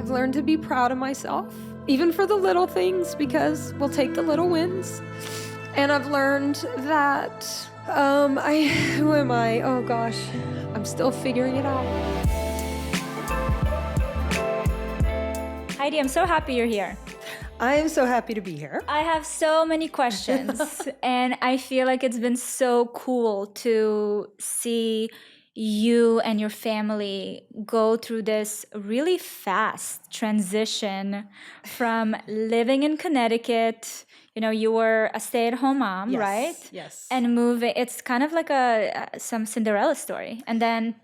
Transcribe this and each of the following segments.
I've learned to be proud of myself, even for the little things, because we'll take the little wins. And I've learned that, who am I? Oh gosh, I'm still figuring it out. Heidi, I'm so happy you're here. I am so happy to be here. I have so many questions, and I feel like it's been so cool to see you and your family go through this really fast transition from living in Connecticut. You know, you were a stay-at-home mom, Yes, right? yes. And moving, it's kind of like some Cinderella story. And then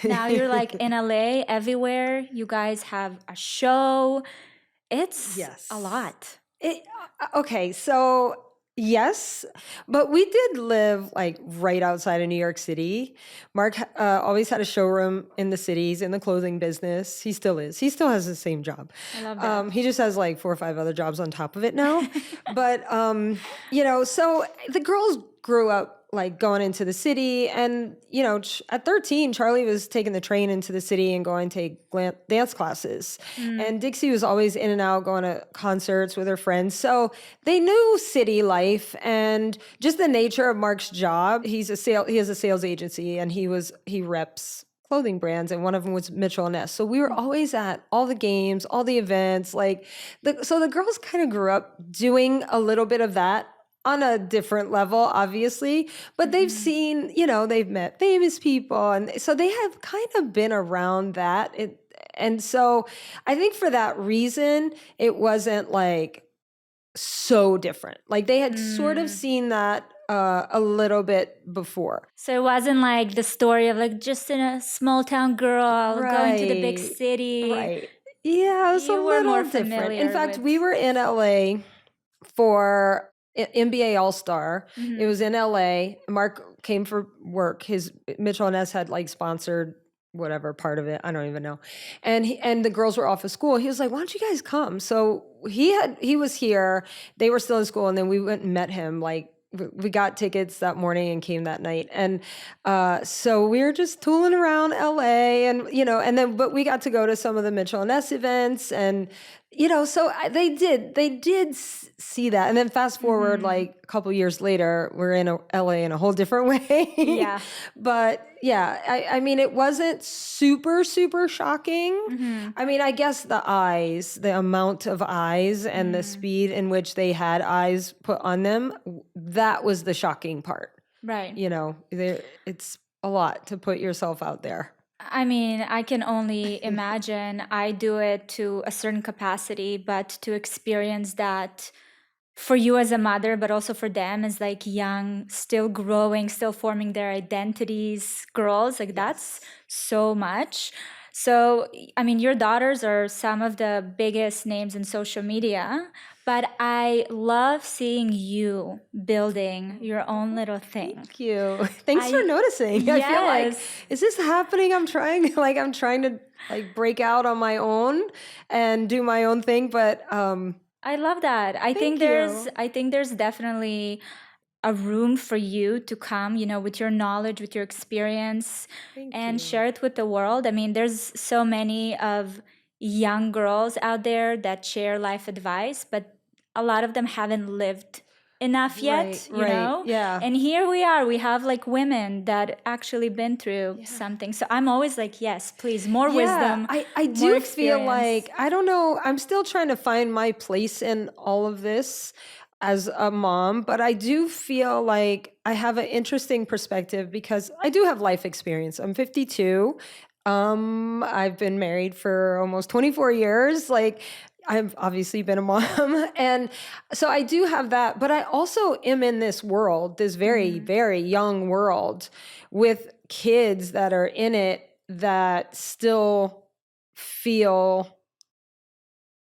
now you're like in LA, everywhere. You guys have a show. It's a lot. Okay, so yes, but we did live like right outside of New York City. Mark always had a showroom in the city. He's in the clothing business. He still is. He still has the same job. I love that. He just has like 4 or 5 other jobs on top of it now. But, so the girls grew up like going into the city. And, at 13, Charlie was taking the train into the city and going to take dance classes. And Dixie was always in and out going to concerts with her friends. So they knew city life and just the nature of Mark's job. He has a sales agency, and he reps clothing brands, and one of them was Mitchell & Ness. So we were always at all the games, all the events, so the girls kind of grew up doing a little bit of that on a different level, obviously, but they've seen, they've met famous people, and so they have kind of been around that. And so I think for that reason, it wasn't like so different. Like they had sort of seen that a little bit before. So it wasn't like the story of like just in a small town girl going to the big city. Right. Yeah, it was You a were little more different. familiar In fact, with- we were in LA for NBA All-Star. It was in LA. Mark came for work. His Mitchell & Ness had like sponsored whatever part of it, I don't even know. And the girls were off of school. He was like, "Why don't you guys come?" So he was here. They were still in school, and then we went and met him. Like we got tickets that morning and came that night. And so we were just tooling around LA, but we got to go to some of the Mitchell & Ness events, and so they did see that. And then fast forward like a couple years later, we're in LA in a whole different way. Yeah. But yeah, I mean, it wasn't super, super shocking. I mean, I guess the amount of eyes and the speed in which they had eyes put on them, that was the shocking part. Right. It's a lot to put yourself out there. I mean, I can only imagine. I do it to a certain capacity, but to experience that for you as a mother, but also for them as like young, still growing, still forming their identities, girls, like that's so much. So, I mean, your daughters are some of the biggest names in social media, but I love seing you building your own little thing. Thank you. Thanks for noticing. I feel like, is this happening? I'm trying to like break out on my own and do my own thing, but I love that. I think there's definitely a room for you to come, with your knowledge, with your experience, and share it with the world. I mean, there's so many of young girls out there that share life advice, but a lot of them haven't lived enough yet, you know? Yeah. And here we are. We have like women that actually been through something. So I'm always like, yes, please, more wisdom. I do feel like, I don't know, I'm still trying to find my place in all of this as a mom, but I do feel like I have an interesting perspective because I do have life experience. I'm 52. I've been married for almost 24 years. Like, I've obviously been a mom. And so I do have that, but I also am in this world, this very, very young world with kids that are in it that still feel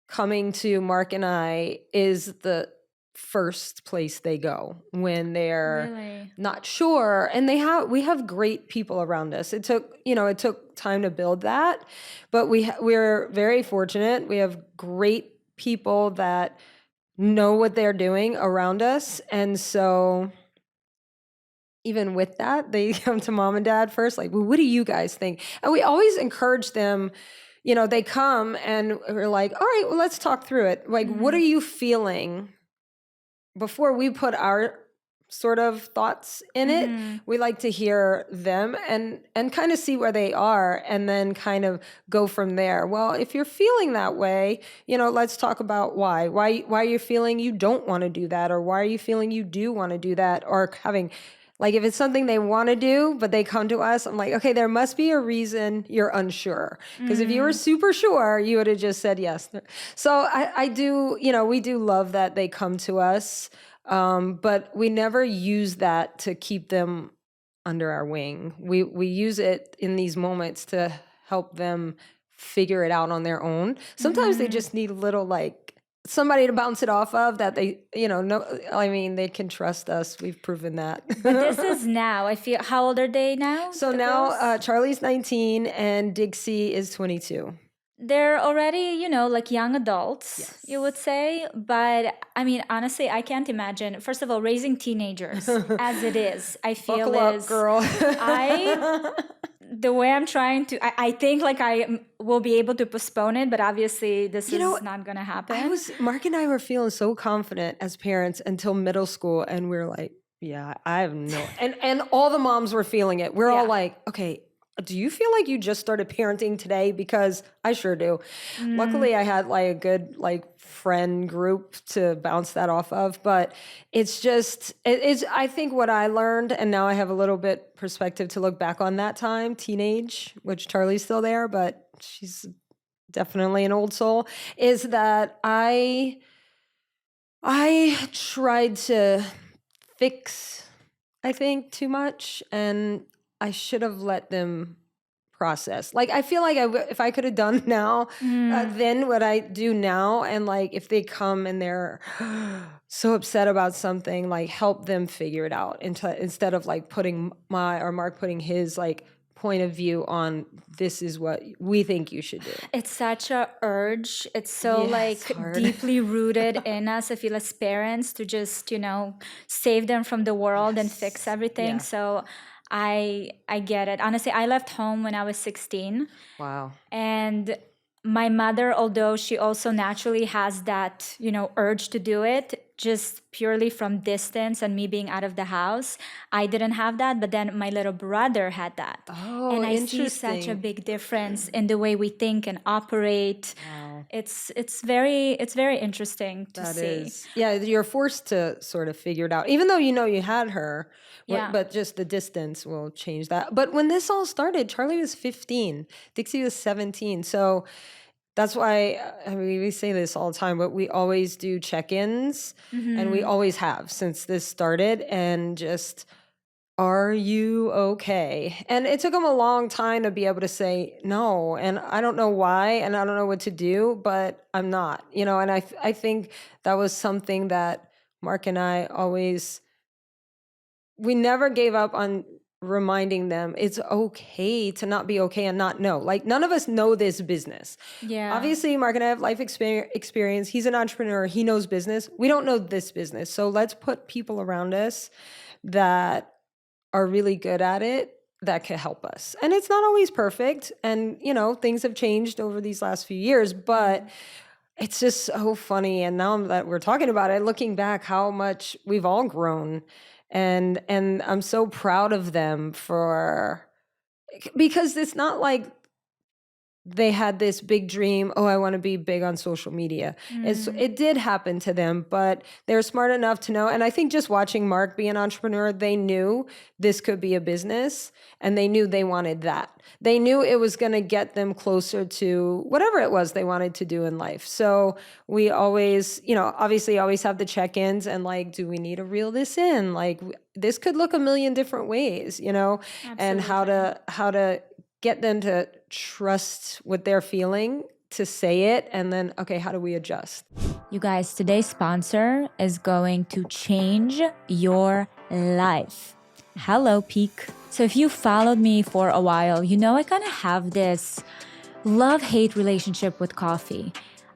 coming to Mark and I is the first place they go when they're not sure. And we have great people around us. It took time to build that, but we're very fortunate. We have great people that know what they're doing around us. And so even with that, they come to mom and dad first, like, well, what do you guys think? And we always encourage them they come and we're like, all right, well, let's talk through it. Like, what are you feeling? Before we put our sort of thoughts in it, we like to hear them and kind of see where they are and then kind of go from there. Well, if you're feeling that way, let's talk about why are you feeling you don't want to do that, or why are you feeling you do want to do that, or having, like, if it's something they want to do, but they come to us, I'm like, okay, there must be a reason you're unsure. Because if you were super sure, you would have just said yes. So I do, we do love that they come to us. But we never use that to keep them under our wing. We use it in these moments to help them figure it out on their own. Sometimes they just need a little, like, somebody to bounce it off of that they, they can trust us. We've proven that. But this is now. I feel, how old are they now? So now Charlie's 19 and Dixie is 22. They're already, like young adults, you would say. But I mean, honestly, I can't imagine, first of all, raising teenagers as it is, I feel Buckle is, up, girl. the way I'm trying to, I think like I will be able to postpone it, but obviously this is not going to happen. Mark and I were feeling so confident as parents until middle school. And we were like, yeah, I have no, and all the moms were feeling it. We're all like, okay, do you feel like you just started parenting today? Because I sure do. Luckily, I had like a good friend group to bounce that off of. But it's just, it's, I think what I learned, and now I have a little bit perspective to look back on that time, teenage, which Charlie's still there, but she's definitely an old soul, is that I tried to fix, I think, too much, and I should have let them process. Like, I feel like if I could have done now, then what I do now, and like if they come and they're so upset about something, like help them figure it out instead of like putting Mark putting his like point of view on, this is what we think you should do. It's such a urge. It's so deeply rooted in us, I feel, as parents, to just, save them from the world and fix everything. So I get it. Honestly, I left home when I was 16. Wow. And my mother, although she also naturally has that, urge to do it, just purely from distance and me being out of the house, I didn't have that. But then my little brother had that. Oh, and I interesting. see such a big difference in the way we think and operate. Wow. It's very interesting to see. Is. Yeah, you're forced to sort of figure it out, even though you had her. Yeah. But just the distance will change that. But when this all started, Charlie was 15, Dixie was 17. So that's why, I mean, we say this all the time, but we always do check-ins, and we always have since this started, and just, are you okay? And it took them a long time to be able to say no, and I don't know why, and I don't know what to do, but I'm not, and I think that was something that Mark and I always, we never gave up on reminding them it's okay to not be okay and not know. Like, none of us know this business. Yeah. Obviously, Mark and I have life experience. He's an entrepreneur. He knows business. We don't know this business. So let's put people around us that are really good at it that could help us. And it's not always perfect. And, things have changed over these last few years, but it's just so funny. And now that we're talking about it, looking back, how much we've all grown. And I'm so proud of them because it's not like they had this big dream, I want to be big on social media. It did happen to them, but they're smart enough to know. And I think just watching Mark be an entrepreneur, they knew this could be a business, and they knew they wanted that. They knew it was going to get them closer to whatever it was they wanted to do in life. So we always, obviously always have the check-ins and like, do we need to reel this in? Like, this could look a million different ways, Absolutely. And how to get them to trust what they're feeling, to say it, and then, okay, how do we adjust? You guys, today's sponsor is going to change your life. Hello, Peak. So if you followed me for a while, I kind of have this love-hate relationship with coffee.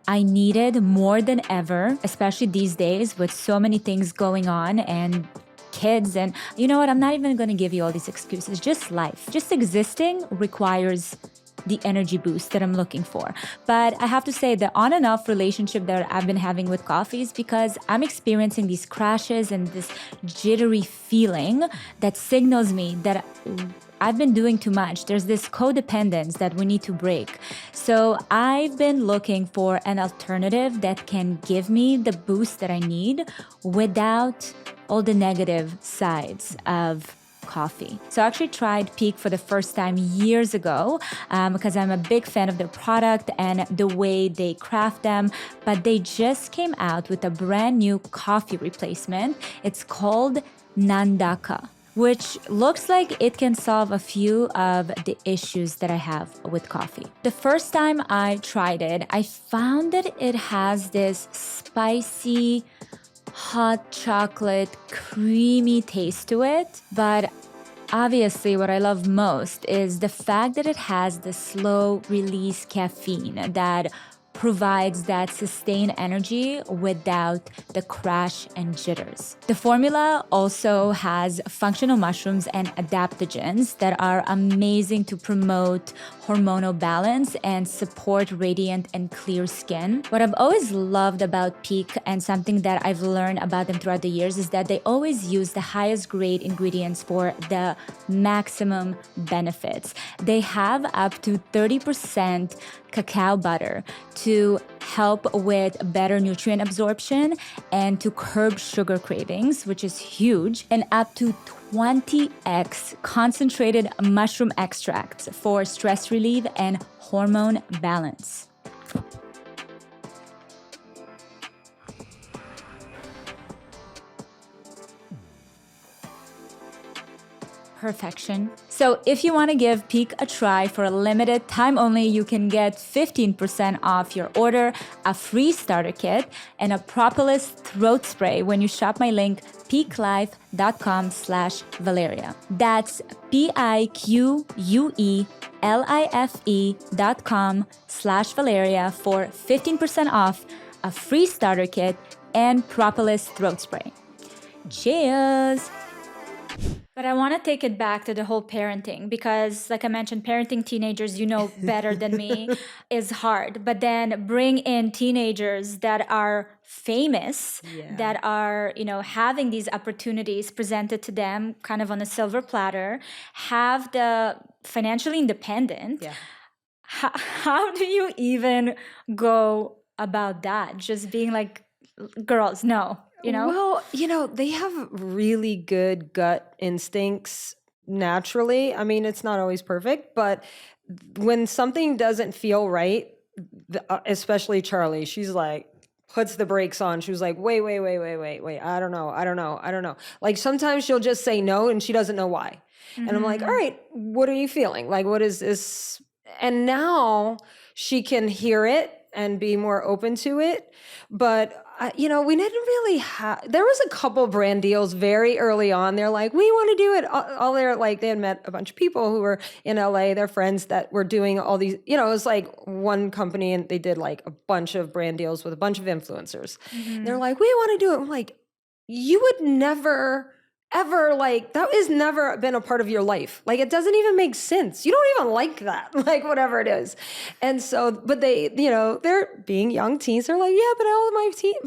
I need it more than ever, especially these days with so many things going on and kids, and you know what, I'm not even going to give you all these excuses. Just life, just existing requires the energy boost that I'm looking for. But I have to say the on and off relationship that I've been having with coffee is because I'm experiencing these crashes and this jittery feeling that signals me that I've been doing too much. There's this codependence that we need to break. So I've been looking for an alternative that can give me the boost that I need without all the negative sides of coffee. So I actually tried Peak for the first time years ago because I'm a big fan of their product and the way they craft them. But they just came out with a brand new coffee replacement. It's called Nandaka, which looks like it can solve a few of the issues that I have with coffee. The first time I tried it, I found that it has this spicy, hot chocolate, creamy taste to it. But obviously what I love most is the fact that it has the slow release caffeine that provides that sustained energy without the crash and jitters. The formula also has functional mushrooms and adaptogens that are amazing to promote hormonal balance and support radiant and clear skin. What I've always loved about Peak and something that I've learned about them throughout the years is that they always use the highest grade ingredients for the maximum benefits. They have up to 30% cacao butter to help with better nutrient absorption and to curb sugar cravings, which is huge, and up to 20x concentrated mushroom extracts for stress relief and hormone balance. Perfection. So if you want to give Peak a try for a limited time only, you can get 15% off your order, a free starter kit, and a propolis throat spray when you shop my link peaklife.com/Valeria. That's PIQUELIFE.com/Valeria for 15% off, a free starter kit, and propolis throat spray. Cheers! But I want to take it back to the whole parenting because, like I mentioned, parenting teenagers, you know better than me, is hard. But then bring in teenagers that are famous, that are, having these opportunities presented to them kind of on a silver platter, have the financially independent. Yeah. How do you even go about that? Just being like, girls, no. Well, they have really good gut instincts naturally. I mean, it's not always perfect, but when something doesn't feel right, especially Charlie, she's like, puts the brakes on. She was like, wait. I don't know. Like sometimes she'll just say no and she doesn't know why. Mm-hmm. And I'm like, all right, what are you feeling? Like, what is this? And now she can hear it and be more open to it. But, we didn't really have, there was a couple brand deals very early on. They're like, we want to do it. All they're like, they had met a bunch of people who were in LA, their friends that were doing all these, it was like one company and they did like a bunch of brand deals with a bunch of influencers. Mm-hmm. They're like, we want to do it. I'm like, you would never ever that has never been a part of your life. Like, it doesn't even make sense. You don't even like that, like whatever it is. And so, but they, they're being young teens. They're like, yeah, but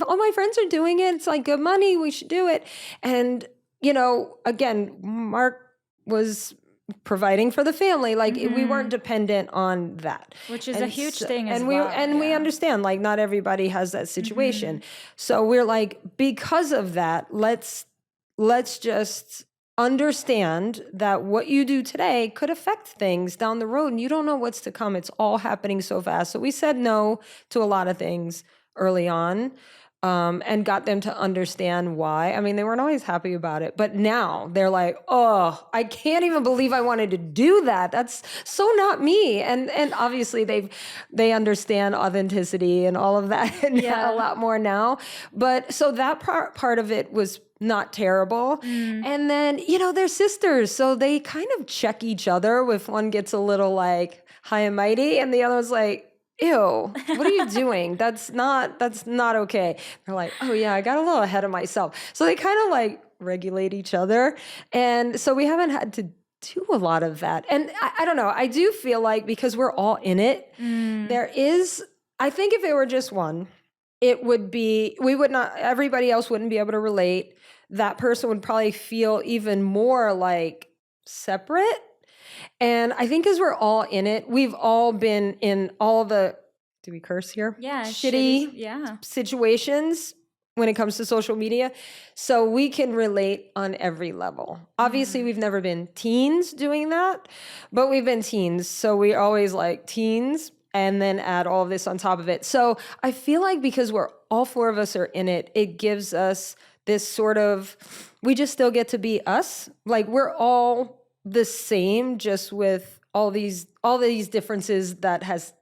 all my friends are doing it. It's like good money. We should do it. And, again, Mark was providing for the family. Like we weren't dependent on that. Which is a huge thing as well. And we understand, like, not everybody has that situation. So we're like, because of that, let's just understand that what you do today could affect things down the road and you don't know what's to come. It's all happening so fast. So we said no to a lot of things early on and got them to understand why. I mean, they weren't always happy about it, but now they're like, oh, I can't even believe I wanted to do that. That's so not me. And obviously they understand authenticity and all of that a lot more now. But so that part of it was not terrible. And then, they're sisters. So they kind of check each other if one gets a little like high and mighty and the other was like, ew, what are you doing? That's not okay. They're like, oh yeah, I got a little ahead of myself. So they kind of like regulate each other. And so we haven't had to do a lot of that. And I don't know, I do feel like because we're all in it, there is, I think if it were just one, it would be, we would not, everybody else wouldn't be able to relate. That person would probably feel even more like separate. And I think because we're all in it, we've all been in all the, do we curse here? Yeah. Shitty situations when it comes to social media. So we can relate on every level. Obviously, we've never been teens doing that, but we've been teens. So we always like teens and then add all of this on top of it. So I feel like because we're all four of us are in it, it gives us this sort of, we just still get to be us. Like we're all the same, just with all these differences that is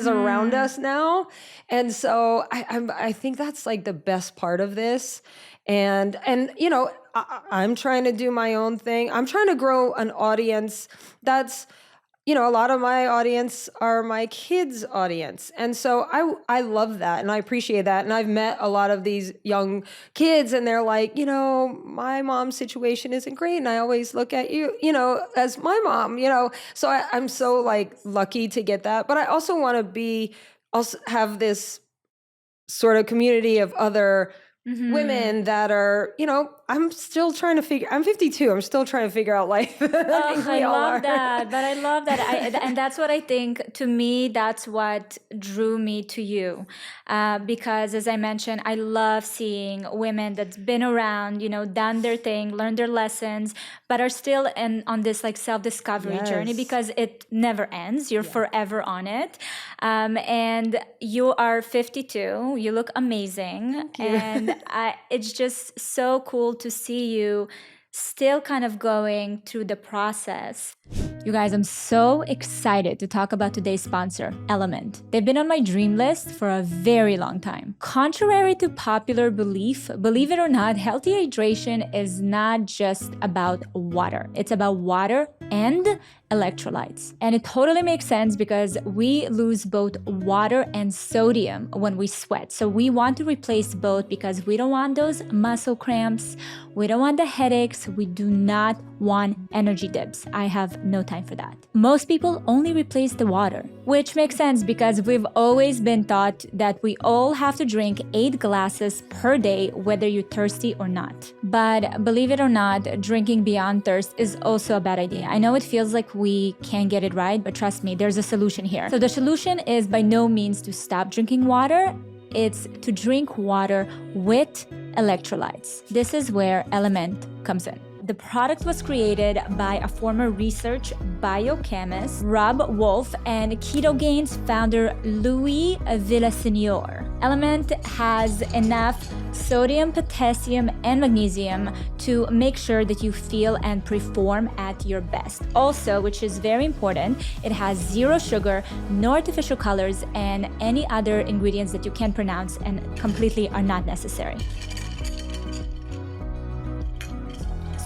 around us now. And so I think that's like the best part of this. And you know, I'm trying to do my own thing. I'm trying to grow an audience that's, you know, a lot of my audience are my kids' audience. And so I love that and I appreciate that. And I've met a lot of these young kids and they're like, you know, my mom's situation isn't great. And I always look at you, you know, as my mom, you know. So I'm so like lucky to get that. But I also want to also have this sort of community of other women that are, you know, I'm still trying to I'm 52. I'm still trying to figure out life. I love that. But I love that. And that's what I think, to me, that's what drew me to you. Because as I mentioned, I love seeing women that's been around, you know, done their thing, learned their lessons, but are still on this like self-discovery journey, because it never ends. You're forever on it. And you are 52. You look amazing. And it's just so cool to see you still kind of going through the process. You guys, I'm so excited to talk about today's sponsor, Element. They've been on my dream list for a very long time. Contrary to popular belief, believe it or not, healthy hydration is not just about water. It's about water and electrolytes. And it totally makes sense because we lose both water and sodium when we sweat. So we want to replace both because we don't want those muscle cramps. We don't want the headaches. We do not want energy dips. I have no time for that. Most people only replace the water, which makes sense because we've always been taught that we all have to drink 8 glasses per day, whether you're thirsty or not. But believe it or not, drinking beyond thirst is also a bad idea. I know it feels like we can't get it right, but trust me, there's a solution here. So the solution is by no means to stop drinking water. It's to drink water with electrolytes. This is where Element comes in. The product was created by a former research biochemist, Rob Wolf, and Ketogains founder Louis Villaseñor. Element has enough sodium, potassium, and magnesium to make sure that you feel and perform at your best. Also, which is very important, it has 0 sugar, no artificial colors, and any other ingredients that you can't pronounce and completely are not necessary.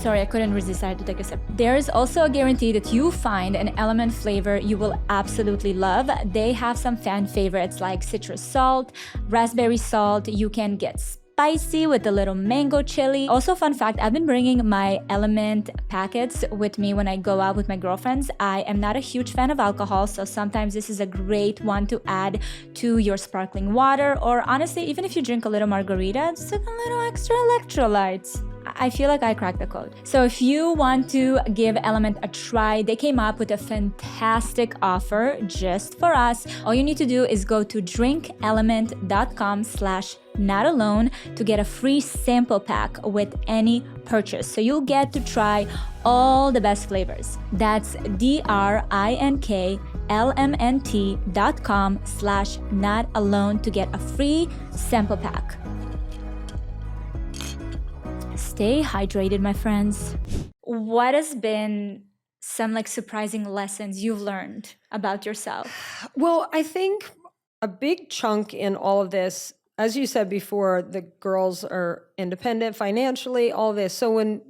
Sorry, I couldn't resist. I had to take a sip. There is also a guarantee that you find an Element flavor you will absolutely love. They have some fan favorites like citrus salt, raspberry salt. You can get spicy with a little mango chili. Also, fun fact, I've been bringing my Element packets with me when I go out with my girlfriends. I am not a huge fan of alcohol, so sometimes this is a great one to add to your sparkling water, or honestly, even if you drink a little margarita, just like a little extra electrolytes. I feel like I cracked the code. So if you want to give Element a try, they came up with a fantastic offer just for us. All you need to do is go to drinkelement.com/notalone to get a free sample pack with any purchase. So you'll get to try all the best flavors. That's drinkelement.com/notalone to get a free sample pack. Stay hydrated, my friends. What has been some like surprising lessons you've learned about yourself? Well, I think a big chunk in all of this, as you said before, the girls are independent financially, all this. So when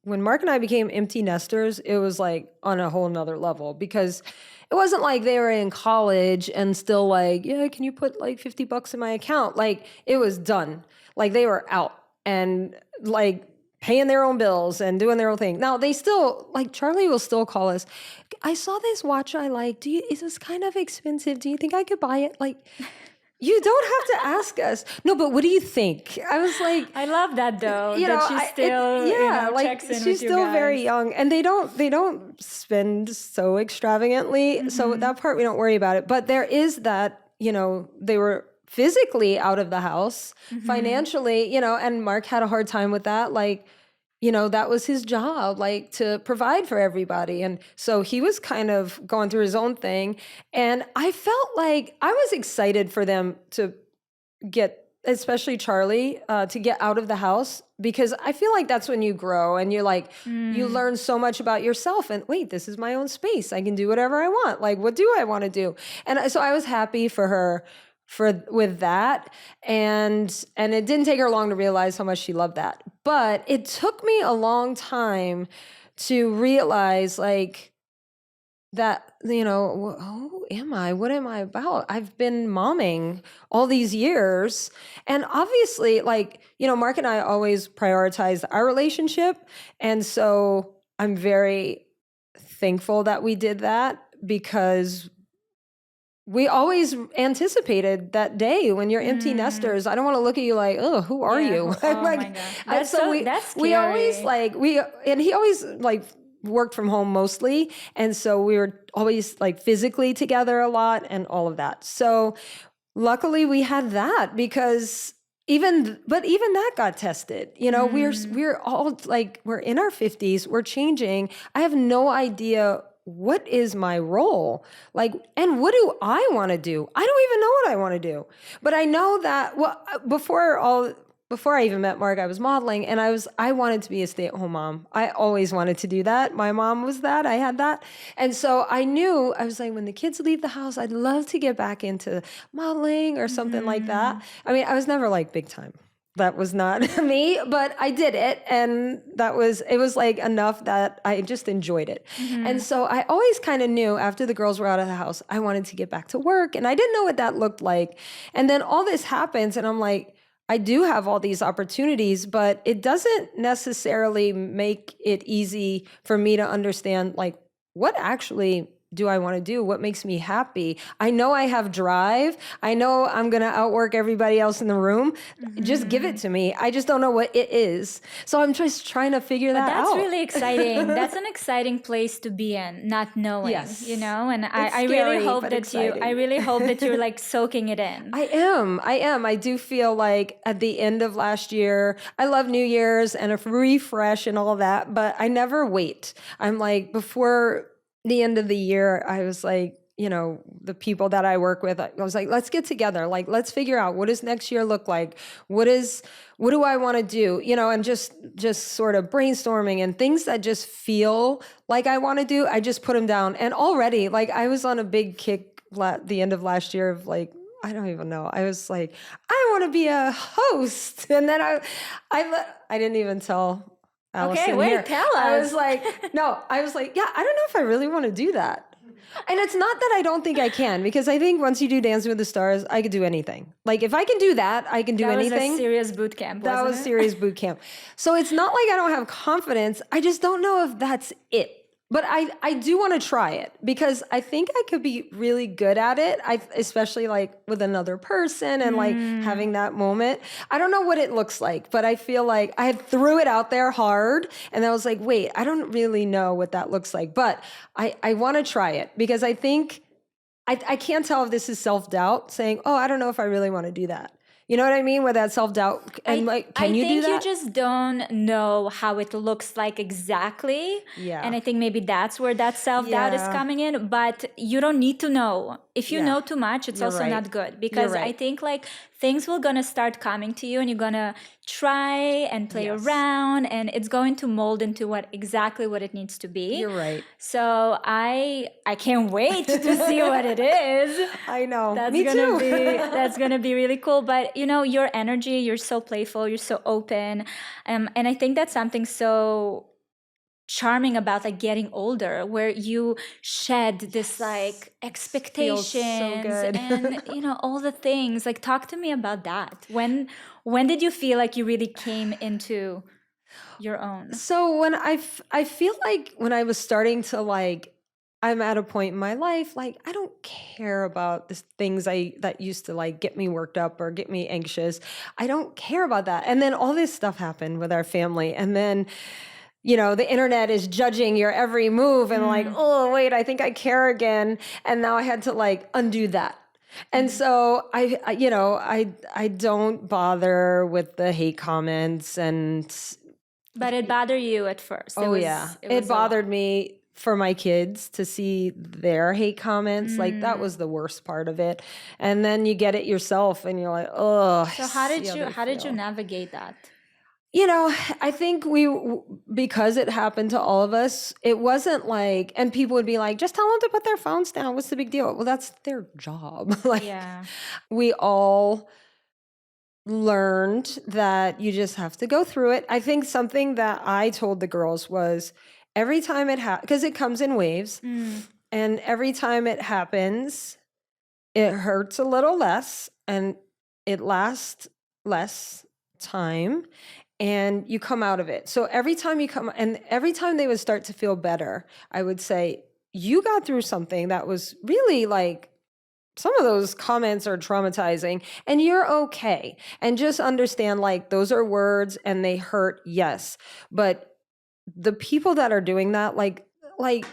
Mark and I became empty nesters, it was like on a whole nother level, because it wasn't like they were in college and still like, yeah, can you put like $50 in my account? Like it was done. Like they were out. And like paying their own bills and doing their own thing. Now they still, like, Charlie will still call us. I saw this watch I like. Is this kind of expensive? Do you think I could buy it? Like, you don't have to ask us. No, but what do you think? I was like, I love that though. you that know, she still checks in she's with you still guys. very young, and they don't spend so extravagantly. So that part we don't worry about it. But there is that, they were physically out of the house, financially, and Mark had a hard time with that. Like, that was his job, like to provide for everybody. And so he was kind of going through his own thing. And I felt like I was excited for them to get, especially Charlie, to get out of the house, because I feel like that's when you grow and you're like, you learn so much about yourself and wait, this is my own space. I can do whatever I want. Like, what do I want to do? And so I was happy for her with that. And it didn't take her long to realize how much she loved that. But it took me a long time to realize, like, that, who am I? What am I about? I've been momming all these years. And obviously, like, Mark and I always prioritized our relationship. And so I'm very thankful that we did that, because we always anticipated that day when you're empty nesters. I don't want to look at you like, oh, who are you? Oh like, my God. That's scary. we always and he always like worked from home mostly. And so we were always like physically together a lot and all of that. So luckily we had that, because even that got tested. We're all like, we're in our 50s, we're changing. I have no idea what is my role, like, and what do I want to do? I don't even know what I want to do, but I know that, well, before I even met Mark, I was modeling, and I wanted to be a stay-at-home mom. I always wanted to do that. My mom was that. I had that. And so I knew, I was like, when the kids leave the house, I'd love to get back into modeling or something like that. I mean, I was never like big time. That was not me, but I did it. And it was like enough that I just enjoyed it. And so I always kind of knew after the girls were out of the house, I wanted to get back to work, and I didn't know what that looked like. And then all this happens, and I'm like, I do have all these opportunities, but it doesn't necessarily make it easy for me to understand, like, what actually do I want to do? What makes me happy? I know I have drive. I know I'm going to outwork everybody else in the room. Just give it to me. I just don't know what it is. So I'm just trying to figure that out. That's really exciting. That's an exciting place to be in, not knowing, Yes. And I scary, really hope but that exciting. I really hope that you're like soaking it in. I am. I do feel like at the end of last year, I love New Year's and a refresh and all that, but I never wait. I'm like, before the end of the year, I was like, the people that I work with, I was like, let's get together. Like, let's figure out, what does next year look like? What do I want to do? And just sort of brainstorming, and things that just feel like I want to do, I just put them down. And already, like, I was on a big kick the end of last year of like, I don't even know. I was like, I want to be a host. And then I didn't even tell Allison. Okay, wait, here. tell us. I was like, yeah, I don't know if I really want to do that. And it's not that I don't think I can, because I think once you do Dancing with the Stars, I could do anything. Like, if I can do that, I can do anything. That was a serious boot camp, That was wasn't it? serious boot camp. So it's not like I don't have confidence. I just don't know if that's it. But I do want to try it, because I think I could be really good at it. Especially like with another person and like having that moment. I don't know what it looks like, but I feel like I threw it out there hard, and I was like, wait, I don't really know what that looks like, but I want to try it, because I think I can't tell if this is self-doubt saying, oh, I don't know if I really want to do that. You know what I mean? With that self-doubt, and like, can you do that? I think you just don't know how it looks like exactly. Yeah. And I think maybe that's where that self-doubt is coming in. But you don't need to know. If you know too much, it's also not good. Because I think like things will gonna start coming to you, and you're gonna try and play around, and it's going to mold into exactly what it needs to be. You're right. So I can't wait to see what it is. I know. Me too. That's gonna be really cool. But your energy, you're so playful, you're so open, and I think that's something so charming about like getting older, where you shed this like expectations so good. and all the things. Like, talk to me about that. When did you feel like you really came into your own? So when I feel like when I was starting to like, I'm at a point in my life, like I don't care about the things that used to like get me worked up or get me anxious. I don't care about that. And then all this stuff happened with our family. And then, the internet is judging your every move and like, oh, wait, I think I care again. And now I had to like undo that. And so I don't bother with the hate comments But it bothered you at first. oh yeah, it bothered me for my kids to see their hate comments. Like that was the worst part of it. And then you get it yourself and you're like, oh. So how did you navigate that? I think because it happened to all of us, it wasn't like, and people would be like, just tell them to put their phones down. What's the big deal? Well, that's their job. Like we all learned that you just have to go through it. I think something that I told the girls was every time because it comes in waves, and every time it happens, it hurts a little less and it lasts less time and you come out of it. So every time every time they would start to feel better, I would say, you got through something that was really like, some of those comments are traumatizing and you're okay. And just understand like those are words and they hurt, yes. But the people that are doing that, like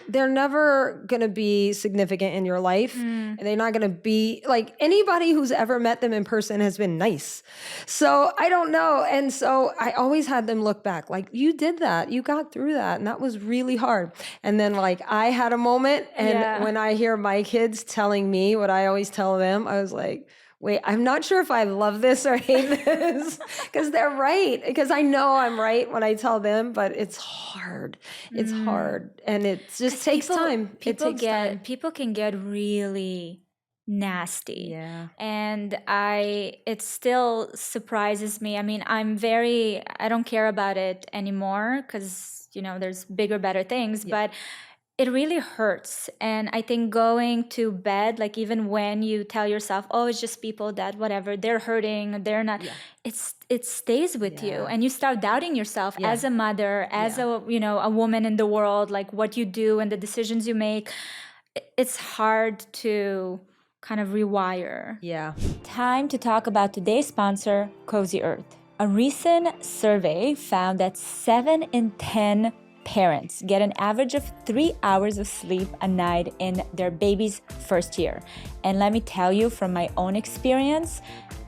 they're never going to be significant in your life. And they're not going to be like anybody who's ever met them in person has been nice. So I don't know. And so I always had them look back like, you did that, you got through that. And that was really hard. And then like I had a moment and when I hear my kids telling me what I always tell them, I was like, wait, I'm not sure if I love this or hate this because they're right. Because I know I'm right when I tell them, but it's hard. It's hard. And it just takes time. People can get really nasty. Yeah. And it still surprises me. I mean, I don't care about it anymore because, there's bigger, better things, but it really hurts. And I think going to bed, like even when you tell yourself, oh, it's just people that whatever, they're hurting, they're not, it stays with you. And you start doubting yourself as a mother, as a woman in the world, like what you do and the decisions you make. It's hard to kind of rewire. Yeah. Time to talk about today's sponsor, Cozy Earth. A recent survey found that 7 in 10 parents get an average of 3 hours of sleep a night in their baby's first year. And let me tell you from my own experience,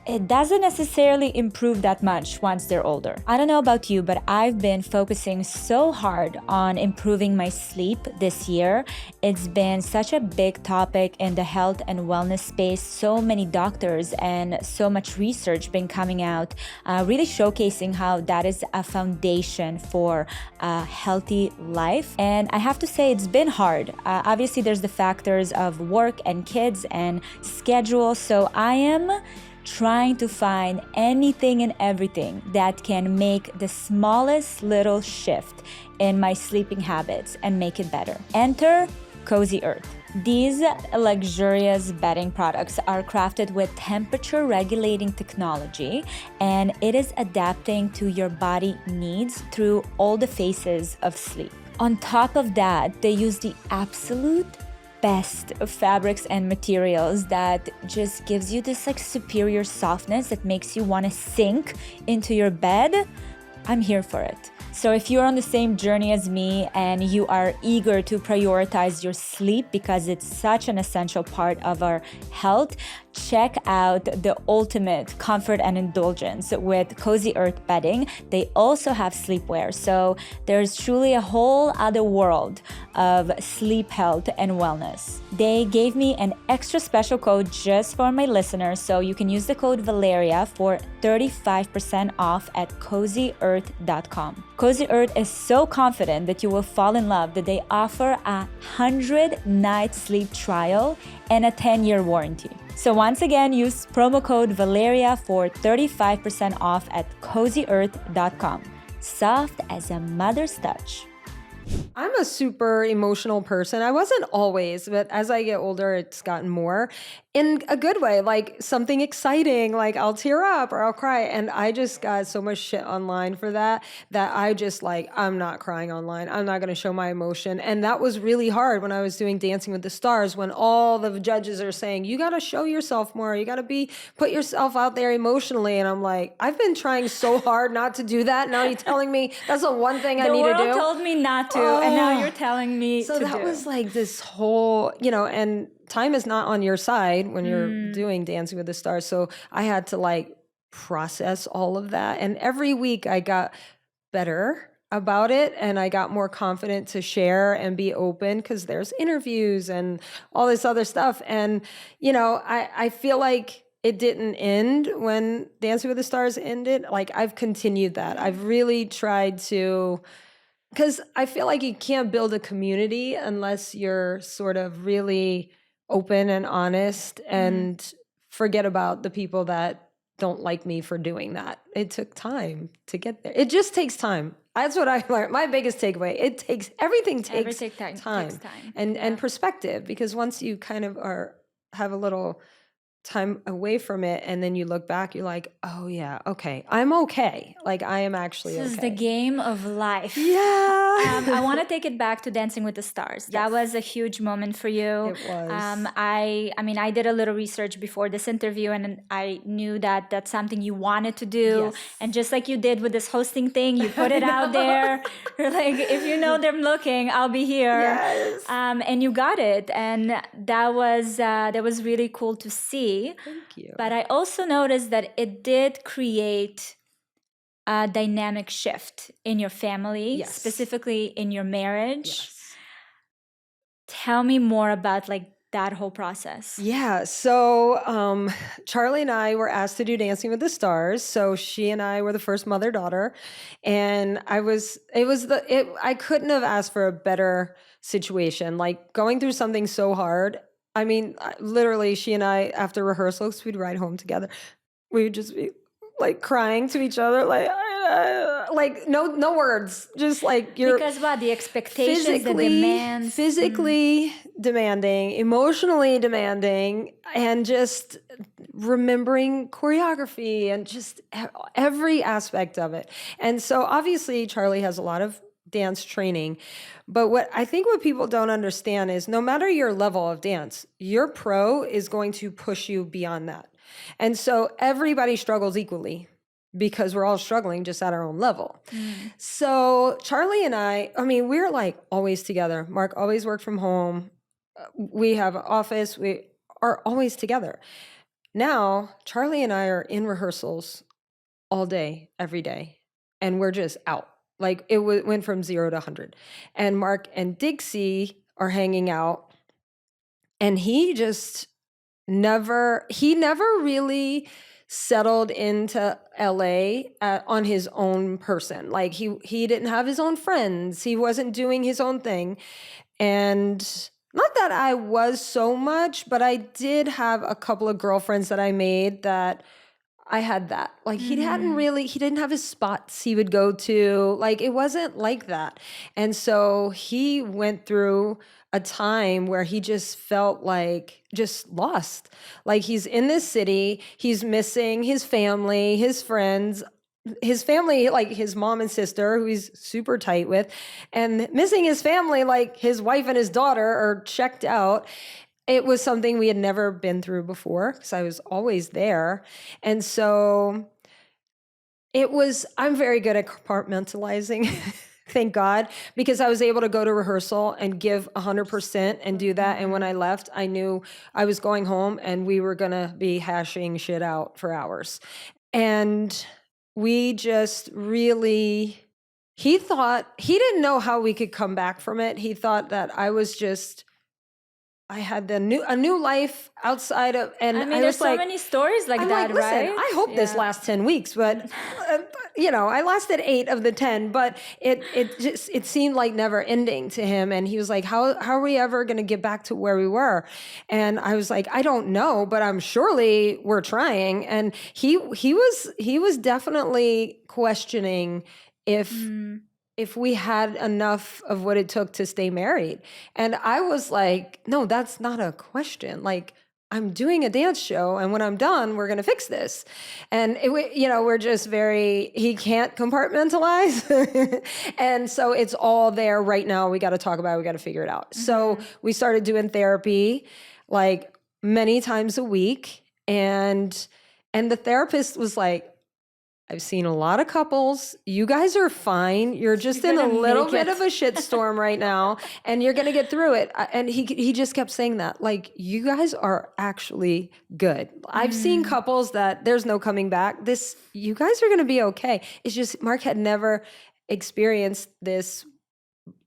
it doesn't necessarily improve that much once they're older. I don't know about you, but I've been focusing so hard on improving my sleep this year. It's been such a big topic in the health and wellness space. So many doctors and so much research been coming out, really showcasing how that is a foundation for a healthy life. And I have to say it's been hard. Obviously, there's the factors of work and kids and schedule. So I am trying to find anything and everything that can make the smallest little shift in my sleeping habits and make it better. Enter Cozy Earth. These luxurious bedding products are crafted with temperature regulating technology, and it is adapting to your body needs through all the phases of sleep. On top of that, they use the absolute best of fabrics and materials that just gives you this like superior softness that makes you want to sink into your bed. I'm here for it. So if you're on the same journey as me and you are eager to prioritize your sleep because it's such an essential part of our health, check out the ultimate comfort and indulgence with Cozy Earth bedding. They also have sleepwear. So there's truly a whole other world of sleep health and wellness. They gave me an extra special code just for my listeners. So you can use the code Valeria for 35% off at CozyEarth.com. Cozy Earth is so confident that you will fall in love that they offer a 100-night sleep trial and a 10-year warranty. So once again, use promo code Valeria for 35% off at CozyEarth.com. Soft as a mother's touch. I'm a super emotional person. I wasn't always, but as I get older, it's gotten more. in a good way, like something exciting, like I'll tear up or I'll cry. And I just got so much shit online for that I just like, I'm not crying online. I'm not going to show my emotion. And that was really hard when I was doing Dancing with the Stars, when all the judges are saying, you got to show yourself more. You got to put yourself out there emotionally. And I'm like, I've been trying so hard not to do that. Now you're telling me that's the one thing I need to do. The world told me not to, and now you're telling me so to that do. was like this whole, and time is not on your side when you're doing Dancing with the Stars. So I had to like process all of that. And every week I got better about it and I got more confident to share and be open because there's interviews and all this other stuff. And, I feel like it didn't end when Dancing with the Stars ended. Like I've continued that. I've really tried to, because I feel like you can't build a community unless you're sort of really open and honest and forget about the people that don't like me for doing that. It took time to get there. It just takes time. That's what I learned. My biggest takeaway, everything takes time. And perspective, because once you kind of have a little time away from it and then you look back, you're like, oh yeah, okay, I'm okay. Like I am actually This okay. is the game of life. Yeah. I want to take it back to Dancing with the Stars. Yes. That was a huge moment for you. It was. I did a little research before this interview and I knew that that's something you wanted to do. Yes. And just like you did with this hosting thing, you put it out there. You're like, if you know they're looking, I'll be here. Yes. And you got it. And that was really cool to see. Thank you. But I also noticed that it did create a dynamic shift in your family, yes. Specifically in your marriage. Yes. Tell me more about like that whole process. Yeah. So Charlie and I were asked to do Dancing with the Stars. So she and I were the first mother-daughter. And I couldn't have asked for a better situation. Like going through something so hard. I mean, literally, she and I, after rehearsals, we'd ride home together. We would just be like crying to each other, like no words, just like because what the expectations, the demands, physically demanding, emotionally demanding, and just remembering choreography and just every aspect of it. And so, obviously, Charlie has a lot of dance training. But what people don't understand is no matter your level of dance, your pro is going to push you beyond that. And so everybody struggles equally because we're all struggling just at our own level. So Charlie and we're like always together. Mark always worked from home. We have an office. We are always together. Now, Charlie and I are in rehearsals all day, every day, and we're just out. Like it went from 0 to 100. And Mark and Dixie are hanging out. And he never really settled into LA on his own person. Like he didn't have his own friends. He wasn't doing his own thing. And not that I was so much, but I did have a couple of girlfriends that I made that I had that. Like he didn't have his spots he would go to. Like it wasn't like that. And so he went through a time where he just felt like just lost. Like he's in this city, he's missing his family, his friends, his family, like his mom and sister, who he's super tight with, and missing his family, like his wife and his daughter are checked out. It was something we had never been through before because I was always there. And so I'm very good at compartmentalizing, thank God, because I was able to go to rehearsal and give 100% and do that. And when I left, I knew I was going home and we were going to be hashing shit out for hours. And we just really, he didn't know how we could come back from it. He thought that I had a new life outside of, and there's so many stories like that, listen, right? I hope this lasts 10 weeks, but I lasted 8 of the 10, but it seemed like never ending to him. And he was like, how are we ever going to get back to where we were? And I was like, I don't know, but we're trying. And he was definitely questioning if we had enough of what it took to stay married. And I was like, no, that's not a question. Like, I'm doing a dance show, and when I'm done, we're going to fix this. And we're just he can't compartmentalize. And so it's all there right now. We got to talk about it. We got to figure it out. So we started doing therapy like many times a week. And the therapist was like, I've seen a lot of couples. You guys are fine. You're just in a little bit of a shitstorm right now, and you're going to get through it. And he just kept saying that, like, you guys are actually good. I've seen couples that there's no coming back. You guys are going to be okay. It's just Mark had never experienced this,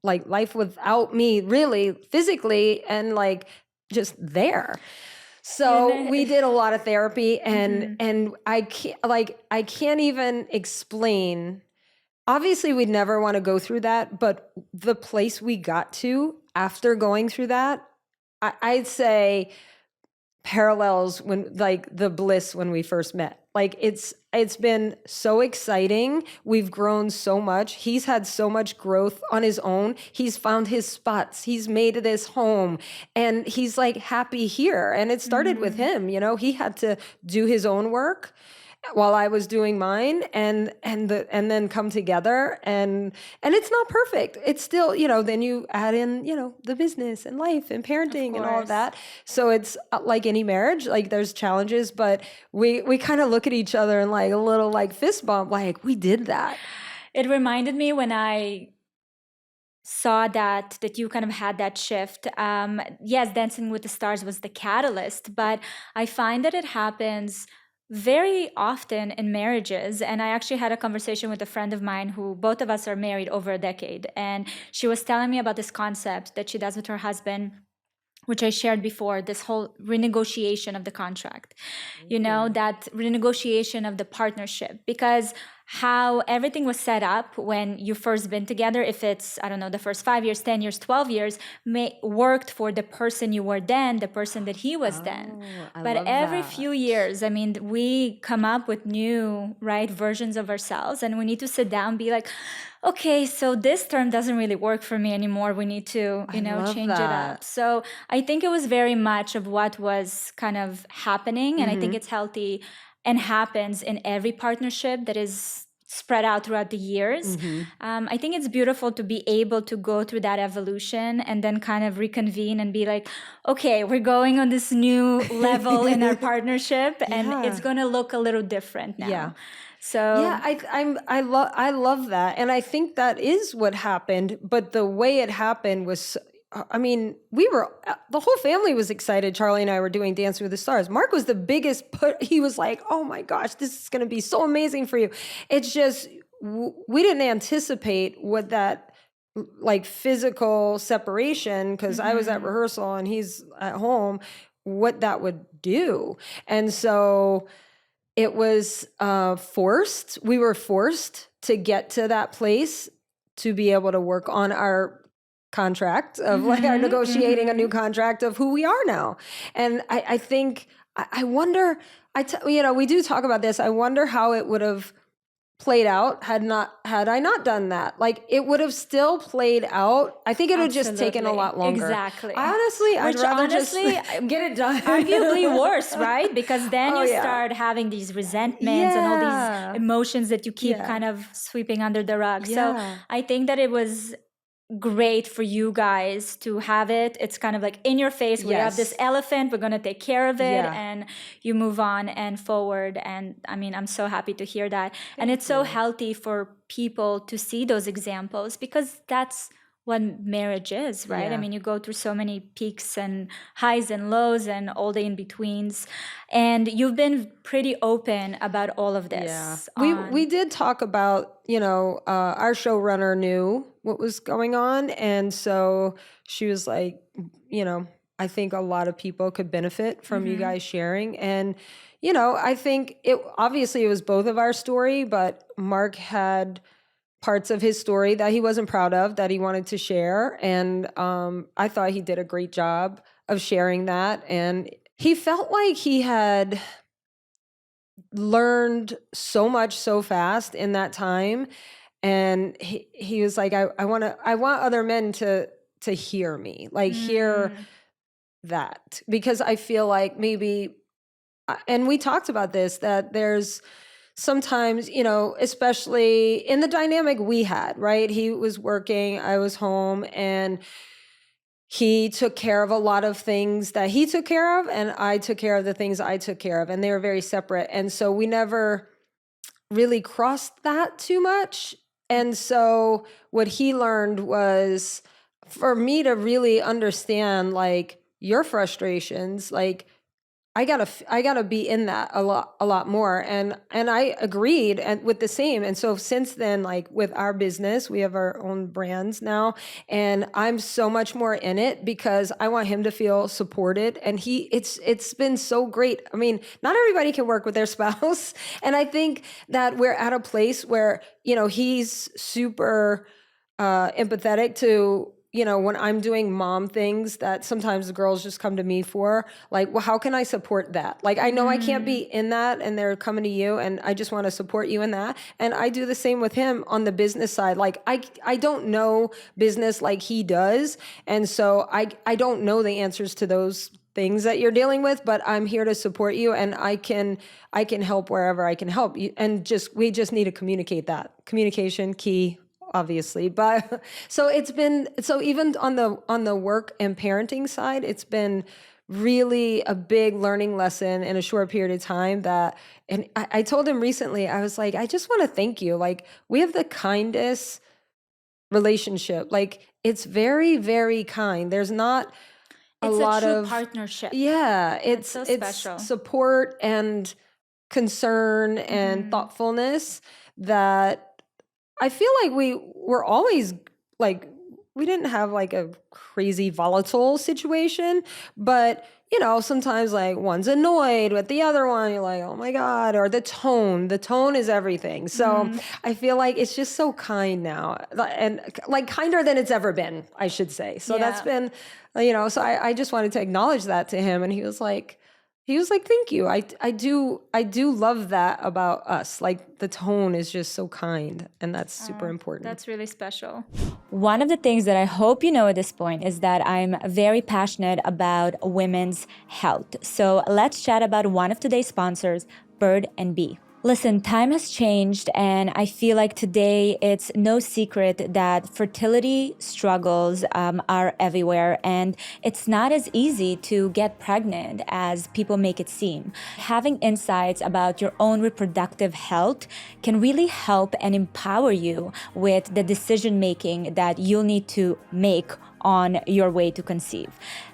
like, life without me really physically and like just there. So we did a lot of therapy, and I can't even explain. Obviously, we'd never want to go through that, but the place we got to after going through that, I'd say parallels when, like, the bliss when we first met. Like, it's been so exciting. We've grown so much. He's had so much growth on his own. He's found his spots. He's made this home, and he's like happy here. And it started with him. He had to do his own work while I was doing mine, and then come together, and it's not perfect. It's still, then you add in, the business and life and parenting and all of that. So it's like any marriage, like there's challenges, but we kind of look at each other and like a little like fist bump, like we did that. It reminded me when I saw that you kind of had that shift. Yes, Dancing with the Stars was the catalyst, but I find that it happens very often in marriages. And I actually had a conversation with a friend of mine who both of us are married over a decade. And she was telling me about this concept that she does with her husband, which I shared before, this whole renegotiation of the contract, that renegotiation of the partnership, because how everything was set up when you first been together, if it's, I don't know, the first 5 years, 10 years, 12 years, worked for the person you were then, the person that he was then. But every few years, I mean, we come up with new, versions of ourselves, and we need to sit down and be like, okay, so this term doesn't really work for me anymore. We need to, change it up. So I think it was very much of what was kind of happening. And I think it's healthy and happens in every partnership that is spread out throughout the years. I think it's beautiful to be able to go through that evolution and then kind of reconvene and be like, okay, we're going on this new level in our partnership, and it's going to look a little different now. Yeah. So yeah, I love that, and I think that is what happened. But the way it happened was, I mean, the whole family was excited. Charlie and I were doing Dance with the Stars. Mark was the biggest he was like, oh my gosh, this is going to be so amazing for you. It's just, we didn't anticipate what that, like, physical separation, because I was at rehearsal and he's at home, what that would do. And so it was forced. We were forced to get to that place to be able to work on our contract of like our negotiating a new contract of who we are now. And I think, I wonder, we do talk about this. I wonder how it would have played out had I not done that. Like, it would have still played out. I think it would have just taken a lot longer. Exactly. I'd rather just get it done. Arguably worse, right? Because then you start having these resentments and all these emotions that you keep kind of sweeping under the rug. So I think that it was great for you guys to have it. It's kind of like in your face. We have this elephant, we're going to take care of it, and you move on and forward. And I mean, I'm so happy to hear that. And it's so healthy for people to see those examples, because that's what marriage is, right? I mean, you go through so many peaks and highs and lows and all the in-betweens, and you've been pretty open about all of this. We did talk about, our showrunner knew what was going on, and so she was like, I think a lot of people could benefit from you guys sharing. And I think it was both of our story, but Mark had parts of his story that he wasn't proud of, that he wanted to share. And I thought he did a great job of sharing that. And he felt like he had learned so much so fast in that time. And he was like, I want other men to hear me, like hear that, because I feel like maybe, and we talked about this, that there's sometimes, especially in the dynamic we had, right? He was working, I was home, and he took care of a lot of things that he took care of, and I took care of the things I took care of, and they were very separate. And so we never really crossed that too much. And so what he learned was for me to really understand like your frustrations, like I gotta be in that a lot more. And I agreed and with the same. And so since then, like with our business, we have our own brands now, and I'm so much more in it because I want him to feel supported. And it's been so great. I mean, not everybody can work with their spouse. And I think that we're at a place where, he's super empathetic to, when I'm doing mom things that sometimes the girls just come to me for, like, well, how can I support that? Like, I know I can't be in that and they're coming to you, and I just want to support you in that. And I do the same with him on the business side. Like, I don't know business like he does. And so I don't know the answers to those things that you're dealing with, but I'm here to support you, and I can help wherever I can help you. And we just need to communicate that. Communication key, obviously. But so even on the work and parenting side, it's been really a big learning lesson in a short period of time. And I told him recently, I was like, I just want to thank you. Like, we have the kindest relationship. Like, it's very, very kind. There's not a It's lot a true of partnership. yeah, It's so it's special. support and concern and thoughtfulness that I feel like we were always like, we didn't have like a crazy volatile situation, but sometimes like one's annoyed with the other one, you're like, oh my God, or the tone is everything. So I feel like it's just so kind now, and like kinder than it's ever been, I should say. So that's been, so I just wanted to acknowledge that to him. And he was like, thank you. I do love that about us. Like, the tone is just so kind, and that's super important. That's really special. One of the things that I hope you know at this point is that I'm very passionate about women's health. So let's chat about one of today's sponsors, Bird and Bee. Listen, time has changed, and I feel like today it's no secret that fertility struggles are everywhere, and it's not as easy to get pregnant as people make it seem. Having insights about your own reproductive health can really help and empower you with the decision making that you'll need to make on your way to conceive.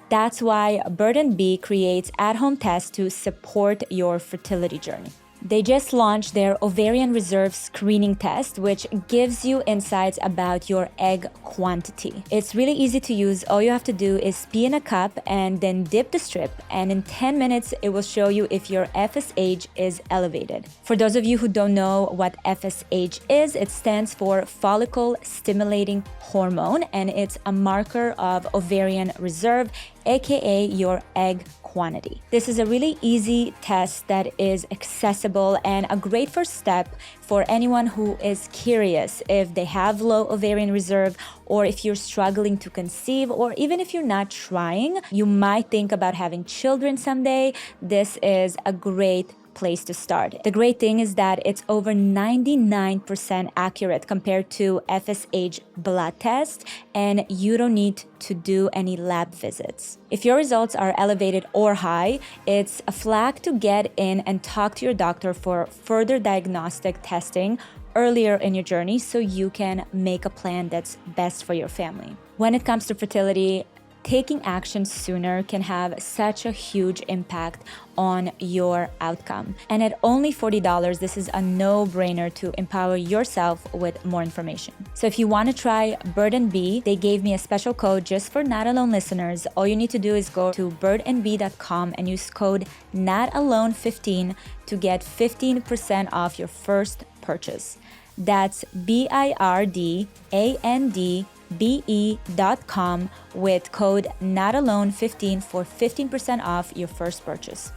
That's why Bird and Bee creates at-home tests to support your fertility journey. They just launched their ovarian reserve screening test, which gives you insights about your egg quantity. It's really easy to use. All you have to do is pee in a cup and then dip the strip, and in 10 minutes, it will show you if your FSH is elevated. For those of you who don't know what FSH is, it stands for follicle stimulating hormone, and it's a marker of ovarian reserve, aka your egg quantity. This is a really easy test that is accessible and a great first step for anyone who is curious if they have low ovarian reserve, or if you're struggling to conceive, or even if you're not trying, you might think about having children someday. This is a great place to start. The great thing is that it's over 99% accurate compared to FSH blood test, and you don't need to do any lab visits. If your results are elevated or high, it's a flag to get in and talk to your doctor for further diagnostic testing earlier in your journey so you can make a plan that's best for your family. When it comes to fertility, taking action sooner can have such a huge impact on your outcome. And at only $40, this is a no-brainer to empower yourself with more information. So if you want to try Bird and Bee, they gave me a special code just for Not Alone listeners. All you need to do is go to birdandbee.com and use code NOTALONE15 to get 15% off your first purchase. That's birdandbe.com with code NOTALONE15 for 15% off your first purchase.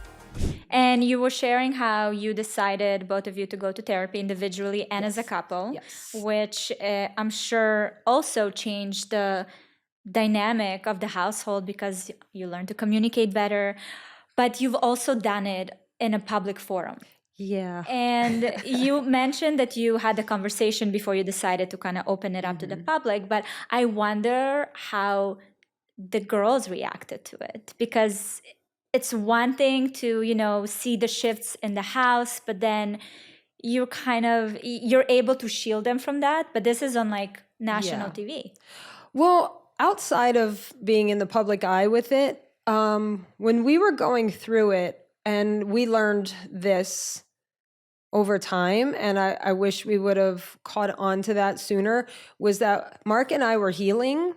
And you were sharing how you decided, both of you, to go to therapy individually and as a couple, Yes. which I'm sure also changed the dynamic of the household because you learn to communicate better, but you've also done it in a public forum. Yeah. And you mentioned that you had a conversation before you decided to kind of open it up to the public, but I wonder how the girls reacted to it, because it's one thing to, see the shifts in the house, but then you're able to shield them from that. But this is on like national TV. Well, outside of being in the public eye with it, when we were going through it, and we learned this over time, and I wish we would have caught on to that sooner, was that Mark and I were healing,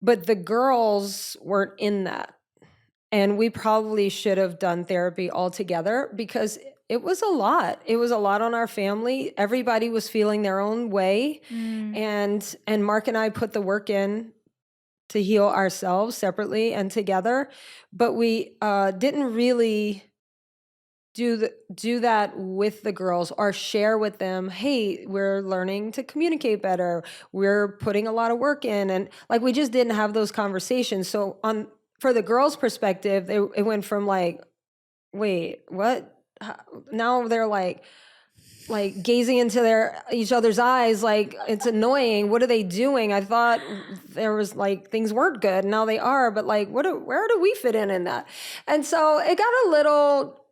but the girls weren't in that. And we probably should have done therapy altogether because it was a lot. It was a lot on our family. Everybody was feeling their own way. And Mark and I put the work in to heal ourselves separately and together, but we didn't really do that with the girls or share with them, hey, we're learning to communicate better. We're putting a lot of work in. And like, we just didn't have those conversations. So for the girls' perspective, it went from like, wait, what? Now they're like gazing into each other's eyes, like it's annoying. What are they doing? I thought there was like things weren't good. Now they are, but like, where do we fit in that? And so it got a little,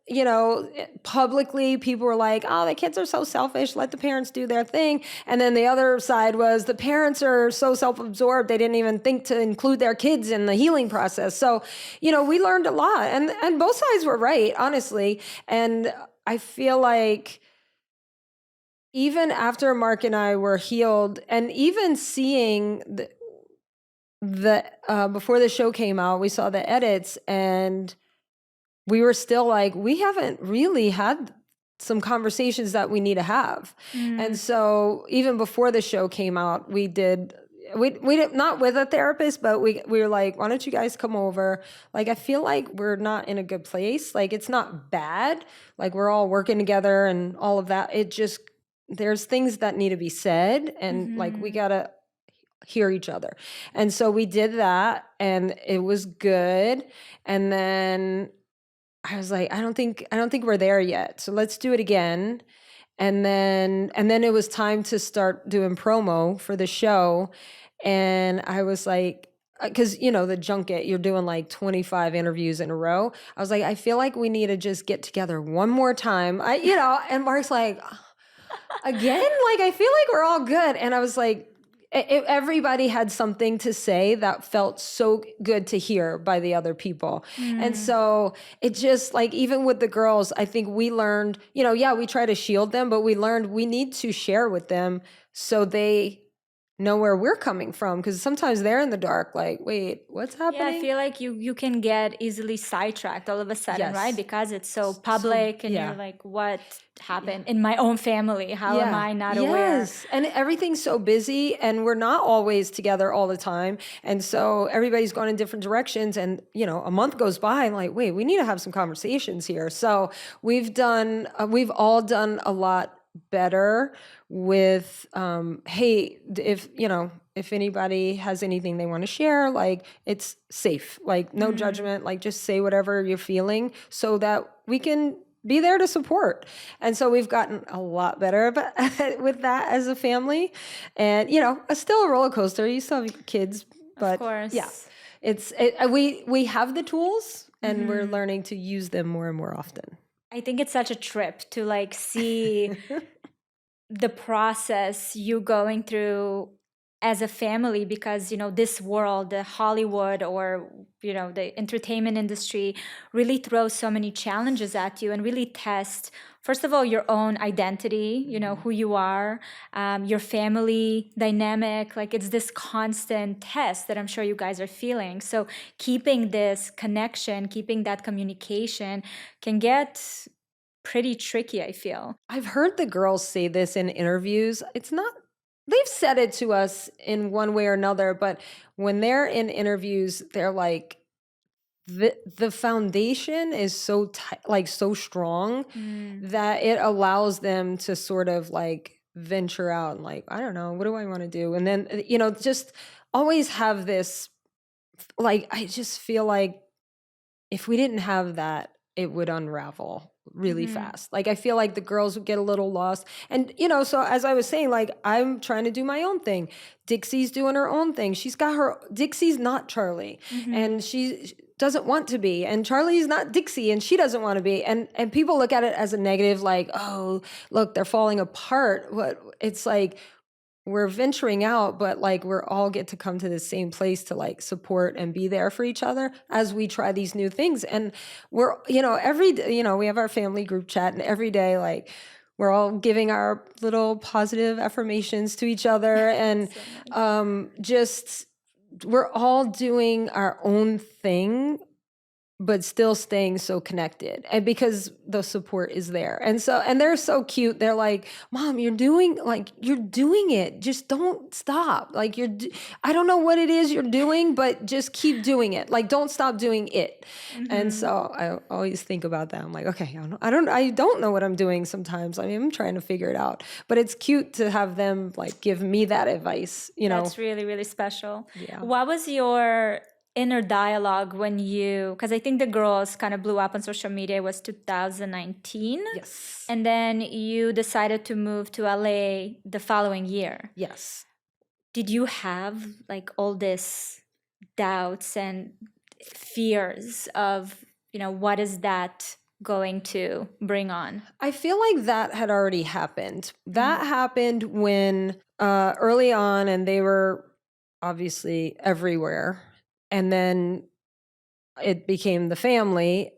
publicly people were like, oh, the kids are so selfish. Let the parents do their thing. And then the other side was the parents are so self-absorbed. They didn't even think to include their kids in the healing process. So, we learned a lot, and both sides were right, honestly. And I feel like even after Mark and I were healed, and even seeing the before the show came out, we saw the edits, and we were still like, we haven't really had some conversations that we need to have. And so even before the show came out, we did not with a therapist, but we were like, why don't you guys come over? Like, I feel like we're not in a good place. Like, it's not bad. Like, we're all working together and all of that. It just, there's things that need to be said, and like, we gotta hear each other. And so we did that, and it was good. And then I was like, I don't think we're there yet. So let's do it again. And then it was time to start doing promo for the show. And I was like, because the junket, you're doing like 25 interviews in a row. I was like, I feel like we need to just get together one more time. And Mark's like, again? Like, I feel like we're all good. And I was like, everybody had something to say that felt so good to hear by the other people. And so it just, like, even with the girls, I think we learned, we try to shield them, but we learned we need to share with them so they know where we're coming from, because sometimes they're in the dark, like, wait, what's happening? Yeah, I feel like you can get easily sidetracked all of a sudden, right? Because it's so public, and you're like, what happened in my own family? How am I not aware? Yes, and everything's so busy, and we're not always together all the time, and so everybody's going in different directions, and a month goes by, and like, wait, we need to have some conversations here. So we've all done a lot better with hey, if anybody has anything they want to share, like, it's safe, like, no judgment, like, just say whatever you're feeling so that we can be there to support. And so we've gotten a lot better with that as a family. And it's still a roller coaster. You still have kids, but of course. Yeah, we have the tools, and we're learning to use them more and more often. I think it's such a trip to like see the process you going through as a family, because this world, the Hollywood, or the entertainment industry, really throws so many challenges at you and really test, first of all, your own identity, who you are, your family dynamic. Like, it's this constant test that I'm sure you guys are feeling. So keeping this connection, keeping that communication can get pretty tricky, I feel. I've heard the girls say this in interviews. They've said it to us in one way or another, but when they're in interviews, they're like, the foundation is so so strong that it allows them to sort of like venture out and like, I don't know, what do I want to do? And then, just always have this, like, I just feel like if we didn't have that, it would unravel really fast. Like, I feel like the girls would get a little lost. And, so as I was saying, like, I'm trying to do my own thing. Dixie's doing her own thing. Dixie's not Charlie. And she doesn't want to be. And Charlie's not Dixie, and she doesn't want to be. And people look at it as a negative, like, oh, look, they're falling apart. It's like, we're venturing out, but like we're all get to come to the same place to like support and be there for each other as we try these new things. And we're, every day, we have our family group chat, and every day, like, we're all giving our little positive affirmations to each other. And just, we're all doing our own thing, but still staying so connected, and because the support is there. And they're so cute. They're like, Mom, you're doing it. Just don't stop. Like, I don't know what it is you're doing, but just keep doing it. Like, don't stop doing it. And so I always think about that. I'm like, okay, I don't know what I'm doing sometimes. I mean, I'm trying to figure it out, but it's cute to have them like give me that advice, That's really, really special. Yeah. What was your inner dialogue when because I think the girls kind of blew up on social media, was 2019. Yes. And then you decided to move to LA the following year. Yes. Did you have like all this doubts and fears of, what is that going to bring on? I feel like that had already happened. That happened when early on, and they were obviously everywhere. And then it became the family.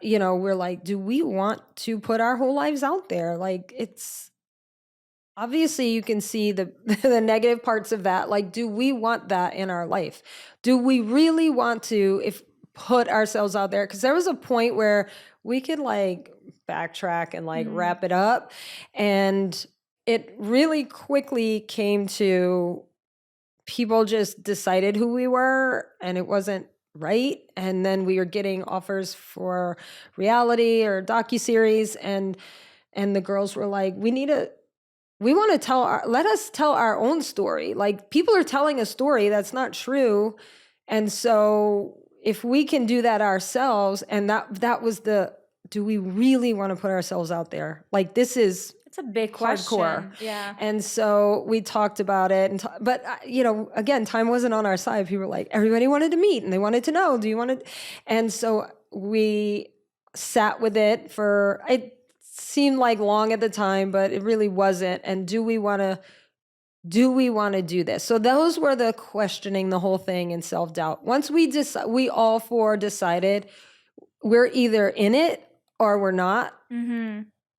We're like, do we want to put our whole lives out there? Like, it's obviously you can see the the negative parts of that. Like, do we want that in our life? Do we really want to put ourselves out there? Because there was a point where we could like backtrack and like wrap it up. And it really quickly came to people just decided who we were, and it wasn't right. And then we were getting offers for reality or docuseries, and the girls were like, let us tell our own story. Like, people are telling a story that's not true. And so if we can do that ourselves, and that was do we really want to put ourselves out there? Like, this is, it's a big question. Hardcore. Yeah. And so we talked about it, but again, time wasn't on our side. People were like, everybody wanted to meet and they wanted to know, do you want to? And so we sat with it it seemed like long at the time, but it really wasn't. And do we want to do this? So those were the questioning, the whole thing, and self-doubt. Once we all four decided we're either in it or we're not.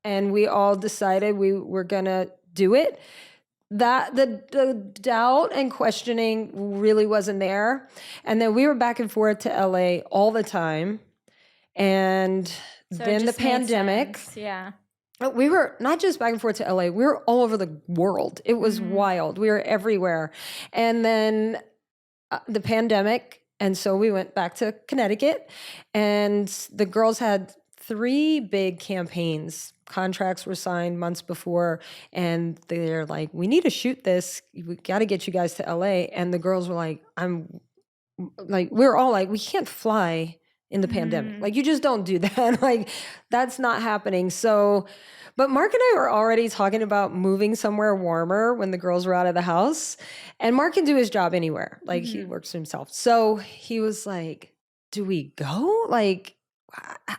And we all decided we were gonna do it. That the doubt and questioning really wasn't there. And then we were back and forth to LA all the time. And So then the it just made pandemic. sense. Yeah. We were not just back and forth to LA, we were all over the world. It was wild. We were everywhere. And then the pandemic. And so we went back to Connecticut, and the girls had 3 big campaigns. Contracts were signed months before, and they're like, we need to shoot this. We got to get you guys to LA. And the girls were like, we're all like, we can't fly in the pandemic. Like, you just don't do that. Like, that's not happening. So, but Mark and I were already talking about moving somewhere warmer when the girls were out of the house. And Mark can do his job anywhere. Like, he works for himself. So he was like, do we go? Like,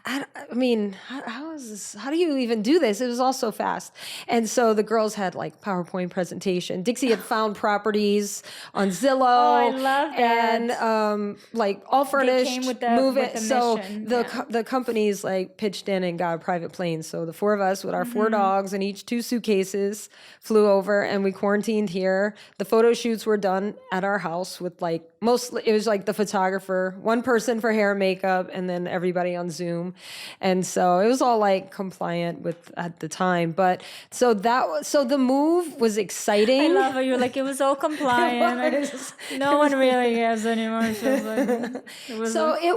I mean, how is this? How do you even do this? It was all so fast. And so the girls had like PowerPoint presentation. Dixie had found properties on Zillow. Oh, I love that. And like all furnished. They came with the, move with it. the So mission. the companies like pitched in and got a private plane. So the 4 of us with our 4 dogs and each 2 suitcases flew over, and we quarantined here. The photo shoots were done at our house with like it was like the photographer, 1 person for hair and makeup, and then everybody on Zoom. And so it was all like compliant with at the time. But so the move was exciting. I love how you're like, it was all compliant. No one really cares anymore. It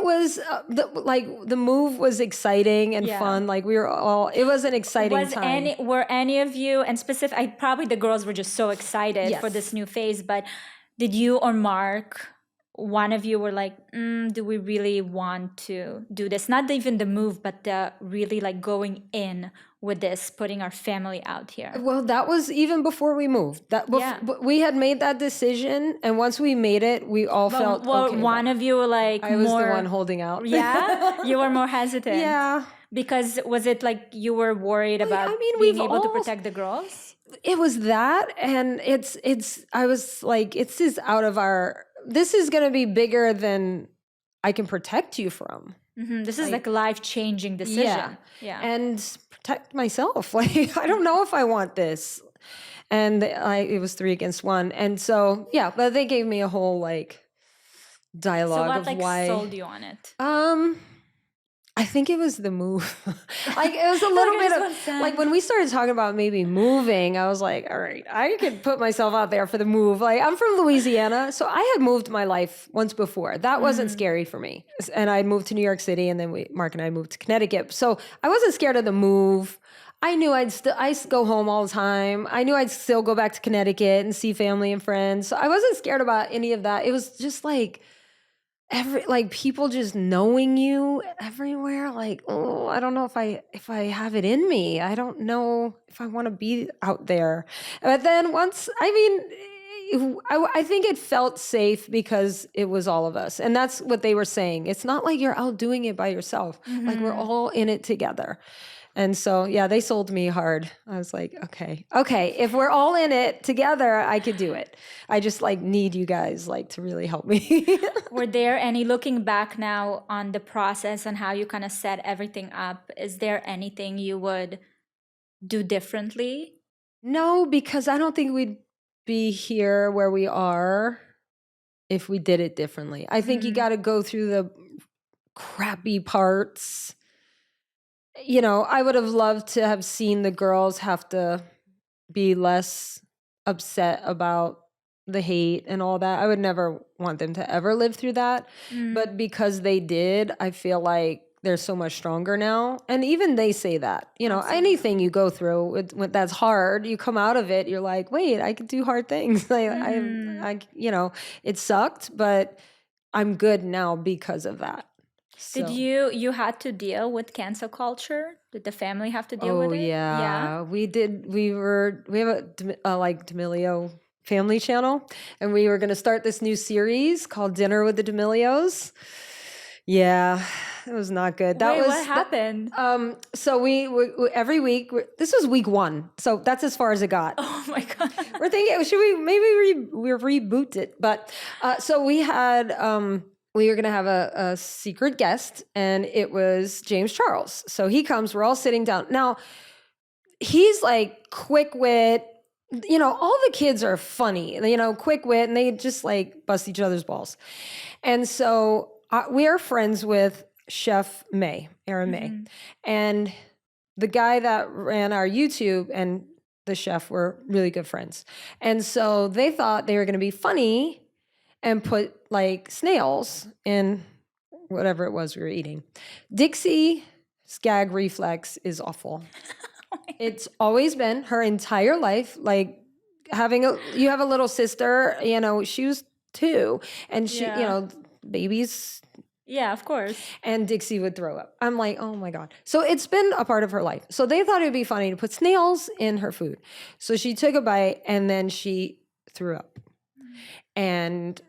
was the move was exciting and fun. Like, it was an exciting time. Were any of you, and specific, probably the girls were just so excited for this new phase, but Did you or Mark, one of you were like, do we really want to do this? Not even the move, but the really like going in with this, putting our family out here. Well, that was even before we moved. We had made that decision, and once we made it, we all felt okay. One of you were like, I was the one holding out. Yeah, you were more hesitant. Yeah, because was it like you were worried about being able to protect the girls? It was that, and I was like, this is going to be bigger than I can protect you from. Mm-hmm. This is like a life-changing decision. Yeah. And protect myself. Like, I don't know if I want this. And it was 3 against 1. And so, but they gave me a whole like dialogue of why. So what sold you on it? I think it was the move. Like, it was a little bit of like when we started talking about maybe moving, I was like, all right, I could put myself out there for the move. Like, I'm from Louisiana, so I had moved my life once before. That wasn't scary for me. And I moved to New York City, and then Mark and I moved to Connecticut. So I wasn't scared of the move. I knew I go home all the time. I knew I'd still go back to Connecticut and see family and friends. So I wasn't scared about any of that. It was just like, people just knowing you everywhere, like, oh, I don't know if I have it in me. I don't know if I want to be out there. But then I think it felt safe because it was all of us. And that's what they were saying. It's not like you're out doing it by yourself. Mm-hmm. Like, we're all in it together. And so, they sold me hard. I was like, okay, if we're all in it together, I could do it. I just need you guys to really help me. Were there any, looking back now on the process and how you kind of set everything up, is there anything you would do differently? No, because I don't think we'd be here where we are if we did it differently. I think you got to go through the crappy parts. I would have loved to have seen the girls have to be less upset about the hate and all that. I would never want them to ever live through that. But because they did, I feel like they're so much stronger now. And even they say that, Absolutely. Anything you go through that's hard, you come out of it, you're like, wait, I could do hard things. It sucked, but I'm good now because of that. So. Did you had to deal with cancel culture? Did the family have to deal with it? Yeah, we did. We have a D'Amelio family channel, and we were going to start this new series called Dinner with the D'Amelios. Yeah, it was not good. What happened? So we every week. This was week 1, so that's as far as it got. Oh my god! We're thinking, should we maybe reboot it? But so we had. We were going to have a secret guest, and it was James Charles. So he comes, we're all sitting down. Now, he's like quick wit. All the kids are funny, quick wit, and they just bust each other's balls. And so we are friends with Chef Aaron May. And the guy that ran our YouTube and the chef were really good friends. And so they thought they were going to be funny and put snails in whatever it was we were eating. Dixie's gag reflex is awful. It's always been her entire life. You have a little sister, she was 2, and she, babies. Yeah, of course. And Dixie would throw up. I'm like, oh my God. So it's been a part of her life. So they thought it'd be funny to put snails in her food. So she took a bite and then she threw up. And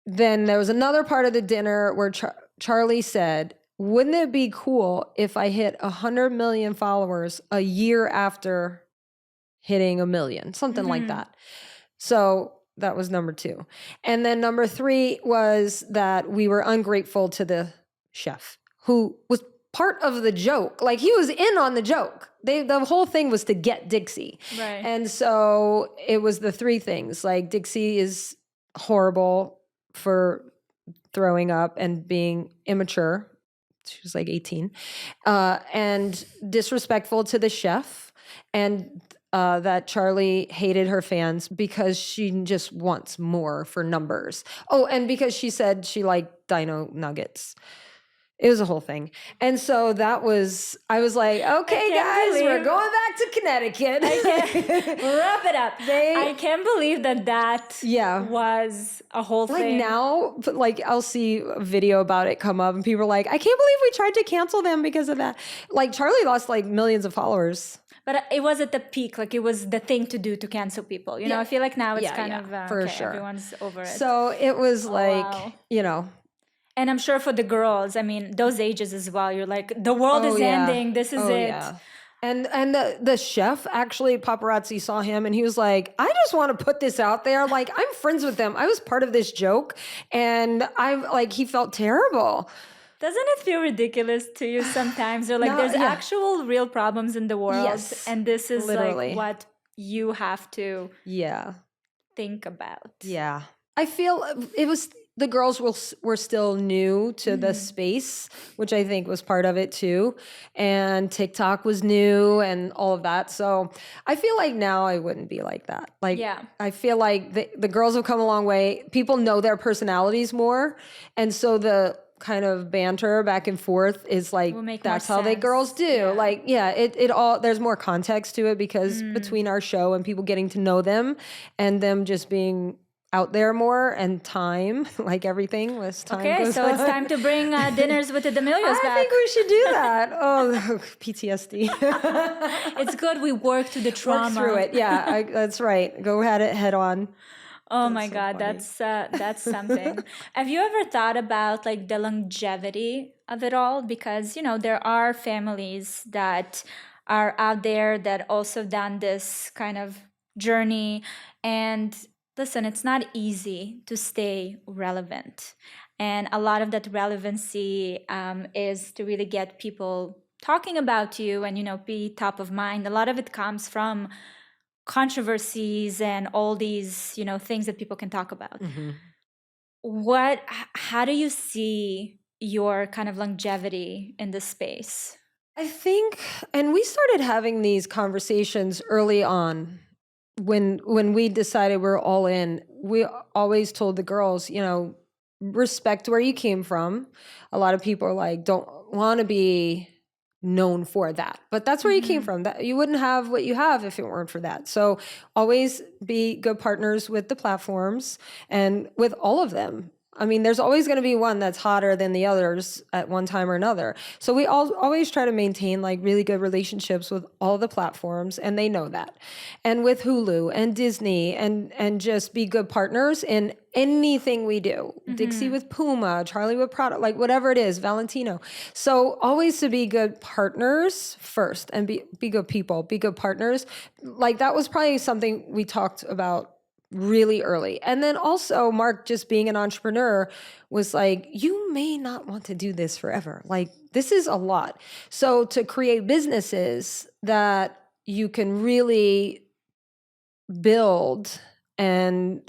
then there was another part of the dinner where Charlie said, wouldn't it be cool if I hit 100 million followers a year after hitting 1 million? Something like that. So that was number 2. And then number 3 was that we were ungrateful to the chef, who was part of the joke. He was in on the joke. The whole thing was to get Dixie. Right. And so it was the 3 things. Dixie is horrible for throwing up and being immature. She was 18. And disrespectful to the chef. And that Charlie hated her fans because she just wants more for numbers. Oh, and because she said she liked dino nuggets. It was a whole thing. And so I was like, okay, guys, we're going back to Connecticut. Wrap it up. I can't believe that Yeah. was a whole Like thing. now, like I'll see a video about it come up and people are like, I can't believe we tried to cancel them because of that. Like Charlie lost like millions of followers. But it was at the peak, like it was the thing to do to cancel people. You know, I feel like now it's kind of for okay, sure. everyone's over it. So it was like, wow. you know. And I'm sure for the girls, I mean, those ages as well, you're like, the world is ending. This is it. Yeah. And the chef, actually, paparazzi saw him and he was like, I just want to put this out there. Like, I'm friends with them. I was part of this joke. And I'm like, he felt terrible. Doesn't it feel ridiculous to you sometimes? Or like there's actual real problems in the world. Yes, and this is literally. like what you have to think about. Yeah. I feel it was, the girls were still new to the space, which I think was part of it too. And TikTok was new and all of that. So I feel like now I wouldn't be like that. Like, I feel like the girls have come a long way. People know their personalities more. And so the kind of banter back and forth is like, that's how they girls do. Yeah. Like, it all, there's more context to it because between our show and people getting to know them and them just being out there more and time, like everything was time. Okay, so it's time to bring dinners with the D'Amelios back. I think we should do that. Oh, PTSD. It's good we work through the trauma. Work through it. Yeah, that's right. Go at it head on. Oh my God, that's something. Have you ever thought about like the longevity of it all? Because, you know, there are families that are out there that also done this kind of journey. And listen, it's not easy to stay relevant. And a lot of that relevancy is to really get people talking about you and, you know, be top of mind. A lot of it comes from controversies and all these, you know, things that people can talk about. How do you see your kind of longevity in this space? I think, and we started having these conversations early on when we decided we're all in. We always told the girls, you know, respect where you came from. A lot of people are like, don't want to be known for that, but that's where you came from. That you wouldn't have what you have if it weren't for that. So always be good partners with the platforms and with all of them. I mean, there's always going to be one that's hotter than the others at one time or another. So we always try to maintain like really good relationships with all the platforms, and they know that. And with Hulu and Disney, and just be good partners in anything we do. Dixie with Puma, Charlie with Prada, like whatever it is, Valentino. So always to be good partners first, and be good people, be good partners. Like that was probably something we talked about really early. And then also Mark, just being an entrepreneur, was like, you may not want to do this forever. Like this is a lot. So to create businesses that you can really build, and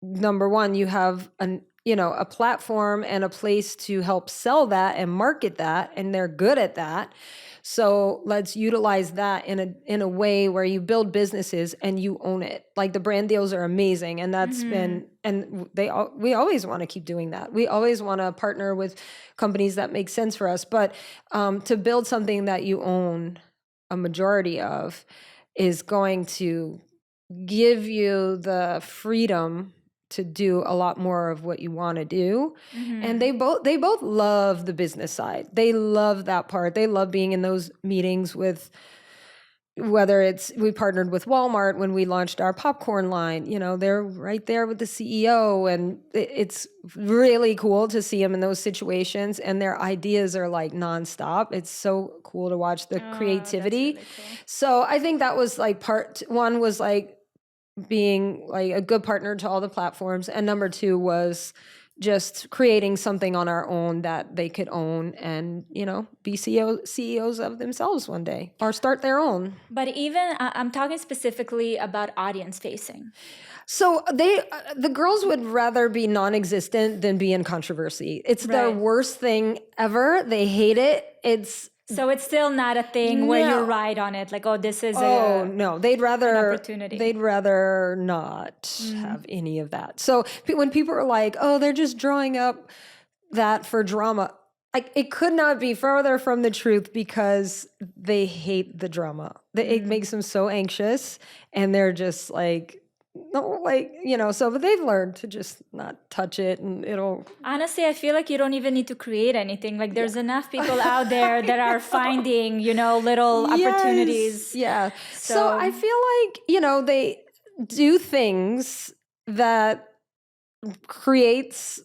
number one, you have a platform and a place to help sell that and market that, and they're good at that. So let's utilize that in a way where you build businesses and you own it. Like the brand deals are amazing, and that's been, and we always want to keep doing that. We always want to partner with companies that make sense for us, but to build something that you own a majority of is going to give you the freedom to do a lot more of what you want to do. And they both love the business side. They love that part. They love being in those meetings with, whether it's, we partnered with Walmart when we launched our popcorn line, you know, they're right there with the CEO, and it's really cool to see them in those situations, and their ideas are like nonstop. It's so cool to watch the creativity. That's really cool. So I think that was like part one, was like being like a good partner to all the platforms, and number two was just creating something on our own that they could own and, you know, be CEOs of themselves one day, or start their own. But even I'm talking specifically about audience facing. So the girls would rather be non-existent than be in controversy. It's their worst thing ever. They hate it. So it's still not a thing where you ride on it, like, oh, this is no, they'd rather an opportunity. They'd rather not have any of that. So when people are like, oh, they're just drawing up that for drama, it could not be further from the truth because they hate the drama. It makes them so anxious, and they're just like, no, like, so, but they've learned to just not touch it, and it'll. Honestly, I feel like you don't even need to create anything. Like there's enough people out there that are finding, little opportunities. Yeah. So I feel like, they do things that creates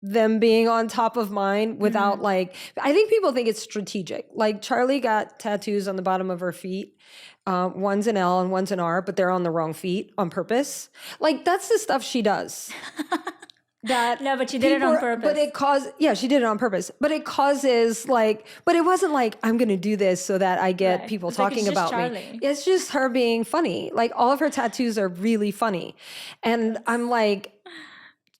them being on top of mind without I think people think it's strategic. Like Charlie got tattoos on the bottom of her feet. One's an L and one's an R, but they're on the wrong feet on purpose. Like that's the stuff she does. No, but she did it on purpose. She did it on purpose. But it causes but it wasn't like, I'm going to do this so that I get people talking about me. It's just her being funny. Like all of her tattoos are really funny. And I'm like,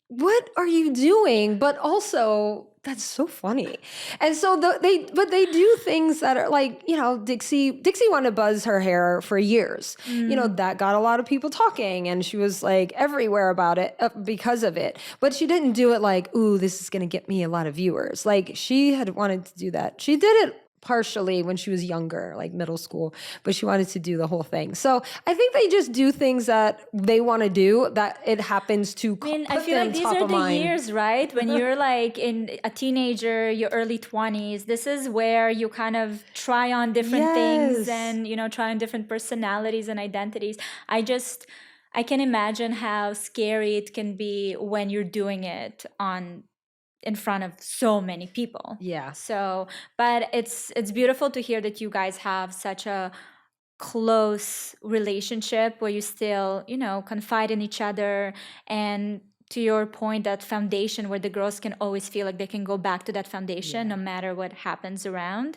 what are you doing? But also, that's so funny. And so they do things that are like, Dixie wanted to buzz her hair for years. That got a lot of people talking, and she was like everywhere about it because of it. But she didn't do it like, ooh, this is going to get me a lot of viewers. Like she had wanted to do that. She did it partially when she was younger, like middle school, but she wanted to do the whole thing. So I think they just do things that they want to do, that it happens to I feel like these are the years, right? When you're like in a teenager, your early 20s, this is where you kind of try on different things and, try on different personalities and identities. I can imagine how scary it can be when you're doing it in front of so many people. Yeah. So, but it's beautiful to hear that you guys have such a close relationship where you still, confide in each other, and to your point, that foundation where the girls can always feel like they can go back to that foundation no matter what happens around.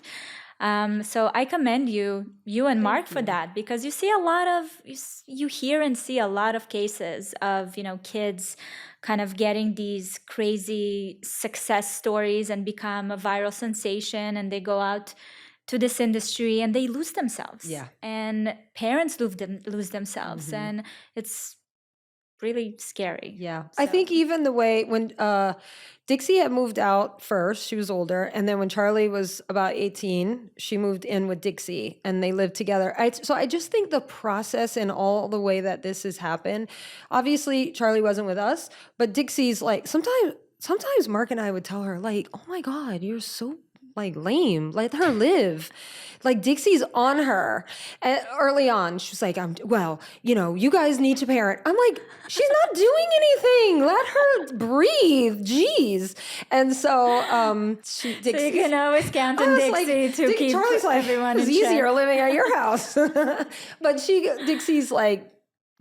So I commend you and Mark for that, because you see you hear and see a lot of cases of, kids kind of getting these crazy success stories and become a viral sensation, and they go out to this industry and they lose themselves. Yeah. And parents lose themselves, and it's really scary. Yeah. So. I think even the way when Dixie had moved out first, she was older, and then when Charlie was about 18, she moved in with Dixie and they lived together. So I just think the process and all the way that this has happened, obviously Charlie wasn't with us, but Dixie's like, sometimes Mark and I would tell her like, oh my God, you're so lame, let her live. Like Dixie's on her early on. She was like, you guys need to parent. I'm like, she's not doing anything. Let her breathe. Jeez. And so, Dixie, so you can always count on Dixie to keep Charlie's like, everyone in check. It's easier living at your house. But Dixie's like,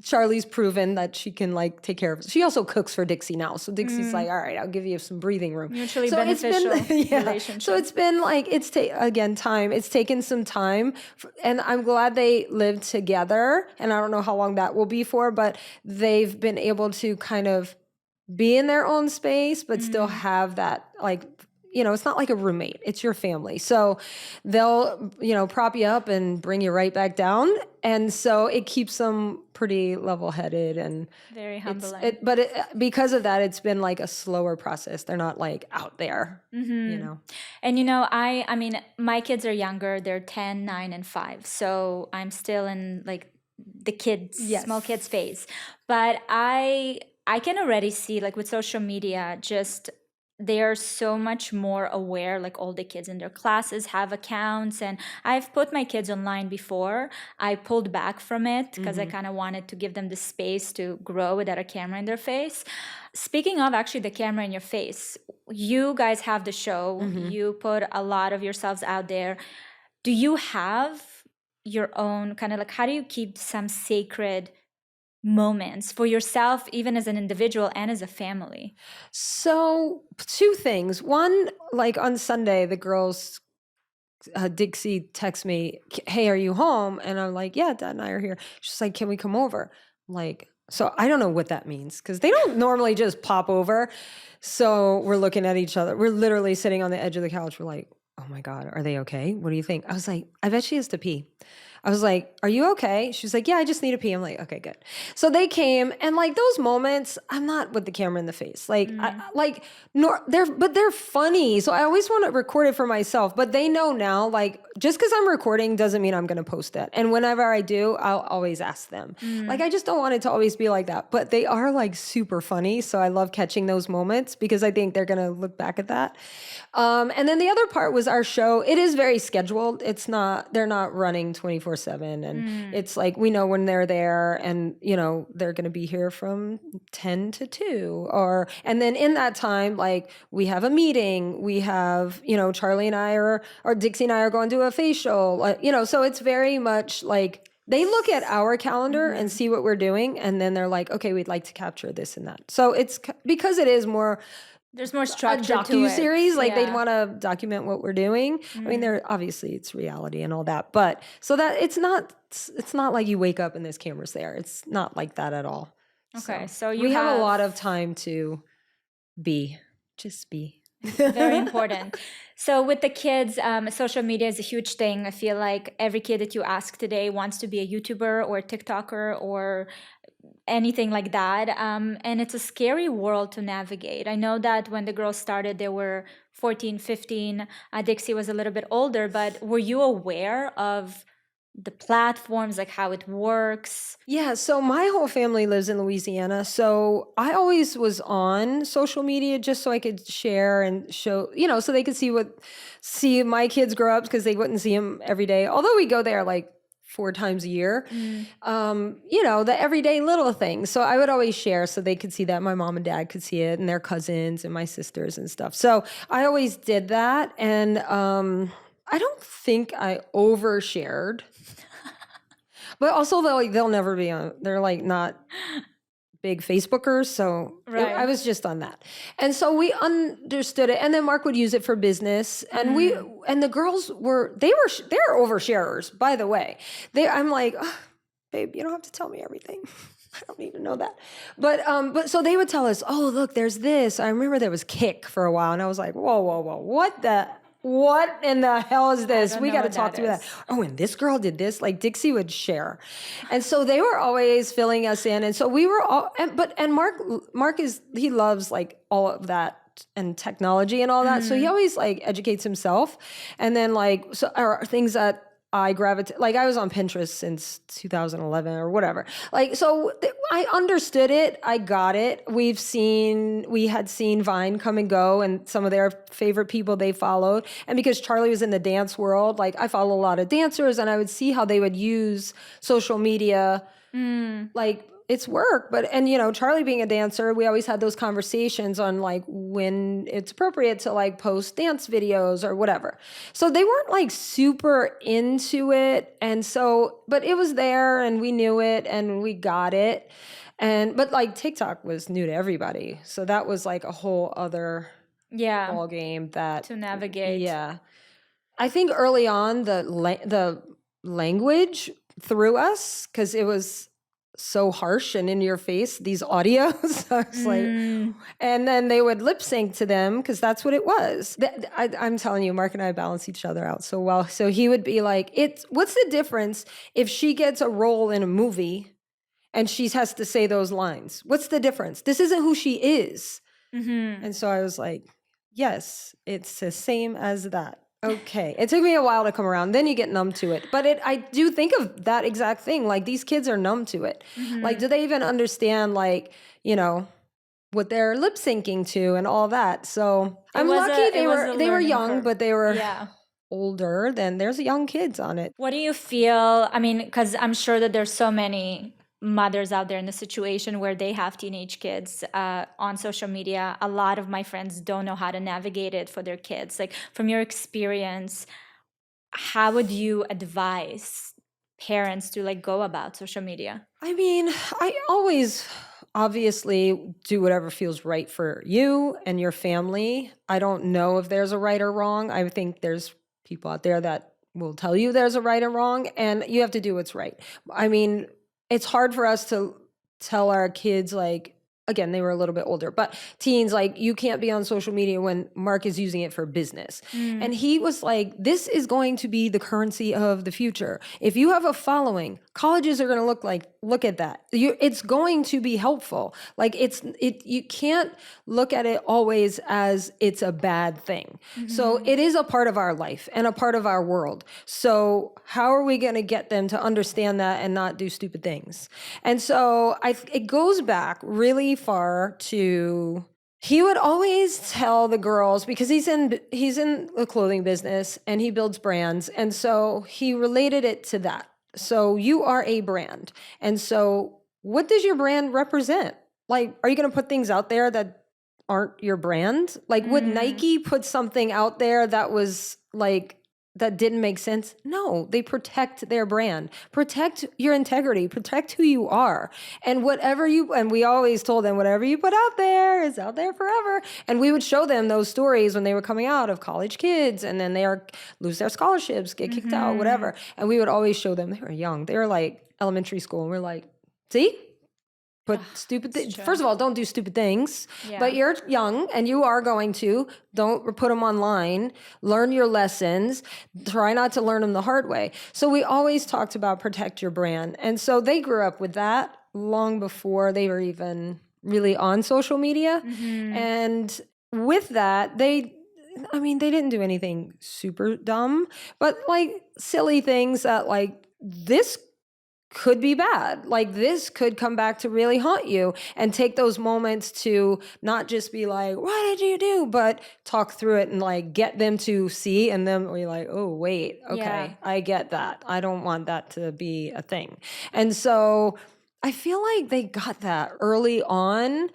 Charlie's proven that she can take care of it. She also cooks for Dixie now. So Dixie's like, all right, I'll give you some breathing room. Mutually beneficial relationship. So it's been time. It's taken some time. And I'm glad they lived together. And I don't know how long that will be for, but they've been able to kind of be in their own space, but still have that it's not like a roommate, it's your family. So they'll, prop you up and bring you right back down. And so it keeps them pretty level-headed and very humbling. Because of that, it's been a slower process. They're not out there, And, I mean, my kids are younger. They're 10, 9, and 5. So I'm still in the kids, small kids phase. But I can already see with social media, just they are so much more aware. All the kids in their classes have accounts, and I've put my kids online before. I pulled back from it because I kind of wanted to give them the space to grow without a camera in their face. Speaking of actually the camera in your face, you guys have the show. You put a lot of yourselves out there. Do you have your own kind of how do you keep some sacred moments for yourself, even as an individual and as a family? So 2 things. One, on Sunday, the girls, Dixie texts me, hey, are you home? And I'm like, yeah, Dad and I are here. She's like, can we come over? I'm like, so I don't know what that means because they don't normally just pop over. So we're looking at each other. We're literally sitting on the edge of the couch. We're like, oh my God, are they okay? What do you think? I was like, I bet she has to pee. I was like, are you okay? She was like, yeah, I just need to pee. I'm like, okay, good. So they came, and like those moments, I'm not with the camera in the face. Like, they're funny. So I always want to record it for myself, but they know now, like, just because I'm recording doesn't mean I'm going to post it. And whenever I do, I'll always ask them. Like, I just don't want it to always be like that, but they are like super funny. So I love catching those moments because I think they're going to look back at that. And then the other part was our show. It is very scheduled. They're not running 24/7. And it's like, we know when they're there, and, they're going to be here from 10 to 2, and then in that time, like, we have a meeting, we have, Charlie and I or Dixie and I are going to a facial, so it's very much like, they look at our calendar and see what we're doing, and then they're like, okay, we'd like to capture this and that. So it's because it is more, there's more a structure to it. docu-series, like they'd want to document what we're doing. I mean, obviously it's reality and all that, but so that it's not like you wake up and there's cameras there. It's not like that at all. Okay, so we have a lot of time to just be. Very important. So with the kids, social media is a huge thing. I feel like every kid that you ask today wants to be a YouTuber or a TikToker or anything like that. And it's a scary world to navigate. I know that when the girls started, they were 14, 15. Dixie was a little bit older, but were you aware of the platforms, like how it works? Yeah, so my whole family lives in Louisiana, so I always was on social media just so I could share and show, so they could see my kids grow up, because they wouldn't see them every day. Although we go there like 4 times a year, the everyday little things. So I would always share so they could see that, my mom and dad could see it, and their cousins and my sisters and stuff. So I always did that, and I don't think I overshared. But also, they'll never be on. They're like not big Facebookers, so I was just on that. And so we understood it. And then Mark would use it for business, and the girls they're oversharers, by the way. I'm like, oh, babe, you don't have to tell me everything. I don't need to know that. But so they would tell us, oh, look, there's this. I remember there was Kick for a while, and I was like, whoa, what in the hell is this? We got to talk through that. Oh, and this girl did this. Like, Dixie would share. And so they were always filling us in. And so we were all, and Mark he loves like all of that and technology and all that. So he always like educates himself. And then or things that I gravitate, like I was on Pinterest since 2011 or whatever. Like, so I understood it. I got it. We had seen Vine come and go, and some of their favorite people they followed. And because Charlie was in the dance world, like I follow a lot of dancers, and I would see how they would use social media, like, it's work, and Charlie being a dancer, we always had those conversations on like when it's appropriate to like post dance videos or whatever. So they weren't like super into it. And so, but it was there, and we knew it, and we got it. But like TikTok was new to everybody. So that was like a whole other ball game to navigate. Yeah. I think early on the language threw us, because it was so harsh and in your face, these audios. I was like, and then they would lip sync to them, because that's what it was. I'm telling you, Mark and I balance each other out so well. So he would be like, what's the difference if she gets a role in a movie and she has to say those lines? What's the difference? This isn't who she is. And so I was like, yes, it's the same as that. Okay. It took me a while to come around. Then you get numb to it. But I do think of that exact thing. Like, these kids are numb to it. Like, do they even understand, like, what they're lip syncing to and all that? So I'm lucky they were young, but they were older. Then there's young kids on it. What do you feel? I mean, because I'm sure that there's so many mothers out there in the situation where they have teenage kids on social media. A lot of my friends don't know how to navigate it for their kids. Like, from your experience, how would you advise parents to like go about social media? I mean, I always obviously do whatever feels right for you and your family. I don't know if there's a right or wrong. I think there's people out there that will tell you there's a right or wrong, and you have to do what's right. I mean, it's hard for us to tell our kids, like, again, they were a little bit older, but teens, like, you can't be on social media when Mark is using it for business. And he was like, this is going to be the currency of the future. If you have a following, colleges are going to look at that. It's going to be helpful. Like, you can't look at it always as it's a bad thing. So it is a part of our life and a part of our world. So how are we going to get them to understand that and not do stupid things? And so it goes back really far to, he would always tell the girls, because he's in the clothing business and he builds brands. And so he related it to that. So you are a brand. And so what does your brand represent? Like, are you going to put things out there that aren't your brand? Like, would Nike put something out there that was like, that didn't make sense? No, they protect their brand, protect your integrity, protect who you are. And and we always told them, whatever you put out there is out there forever. And we would show them those stories when they were coming out of college kids, and then lose their scholarships, get kicked out, whatever. And we would always show them, they were young. They were like elementary school. And we're like, see? Put stupid things. First of all, don't do stupid things. Yeah. But you're young and you are going to. Don't put them online. Learn your lessons. Try not to learn them the hard way. So we always talked about protect your brand. And so they grew up with that long before they were even really on social media. And with that, they didn't do anything super dumb, but like silly things that like, this could be bad. Like, this could come back to really haunt you, and take those moments to not just be like, what did you do? But talk through it and like get them to see, and then we're like, oh, wait, okay, I get that. I don't want that to be a thing. And so I feel like they got that early on.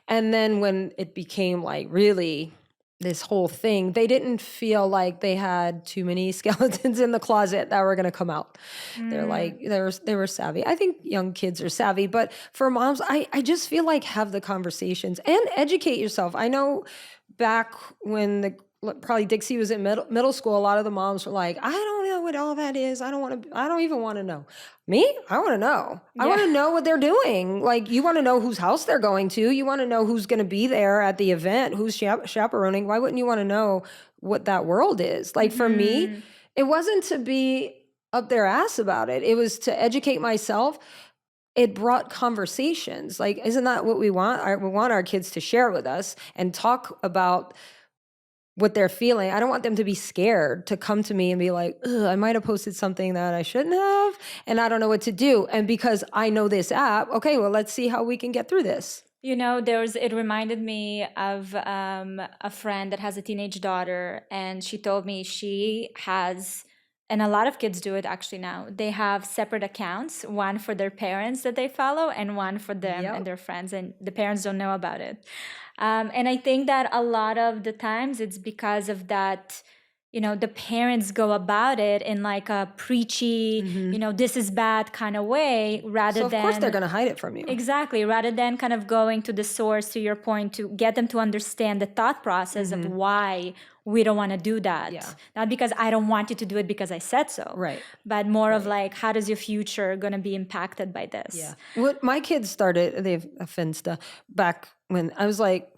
And then when it became like really this whole thing, they didn't feel like they had too many skeletons in the closet that were going to come out. They're like, they were savvy. I think young kids are savvy, but for moms, I just feel like have the conversations and educate yourself. I know back when probably Dixie was in middle school, a lot of the moms were like, I don't know what all that is. I don't even want to know. Me? I want to know. Yeah. I want to know what they're doing. Like, you want to know whose house they're going to. You want to know who's going to be there at the event, who's chaperoning. Why wouldn't you want to know what that world is? Like, for me, it wasn't to be up their ass about it. It was to educate myself. It brought conversations. Like, isn't that what we want? We want our kids to share with us and talk about what they're feeling. I don't want them to be scared to come to me and be like, I might have posted something that I shouldn't have, and I don't know what to do. And because I know this app, okay, well, let's see how we can get through this. You know, it reminded me of a friend that has a teenage daughter, and she told me she has, and a lot of kids do it actually now, they have separate accounts, one for their parents that they follow and one for them and their friends, and the parents don't know about it. And I think that a lot of the times it's because of that, you know, the parents go about it in like a preachy, you know, this is bad kind of way, rather than... So of course they're going to hide it from you. Exactly. Rather than kind of going to the source, to your point, to get them to understand the thought process of why we don't want to do that. Yeah. Not because I don't want you to do it because I said so. Right. But more of like, how does your future going to be impacted by this? Yeah. What my kids started, they have a Finsta, back when I was like,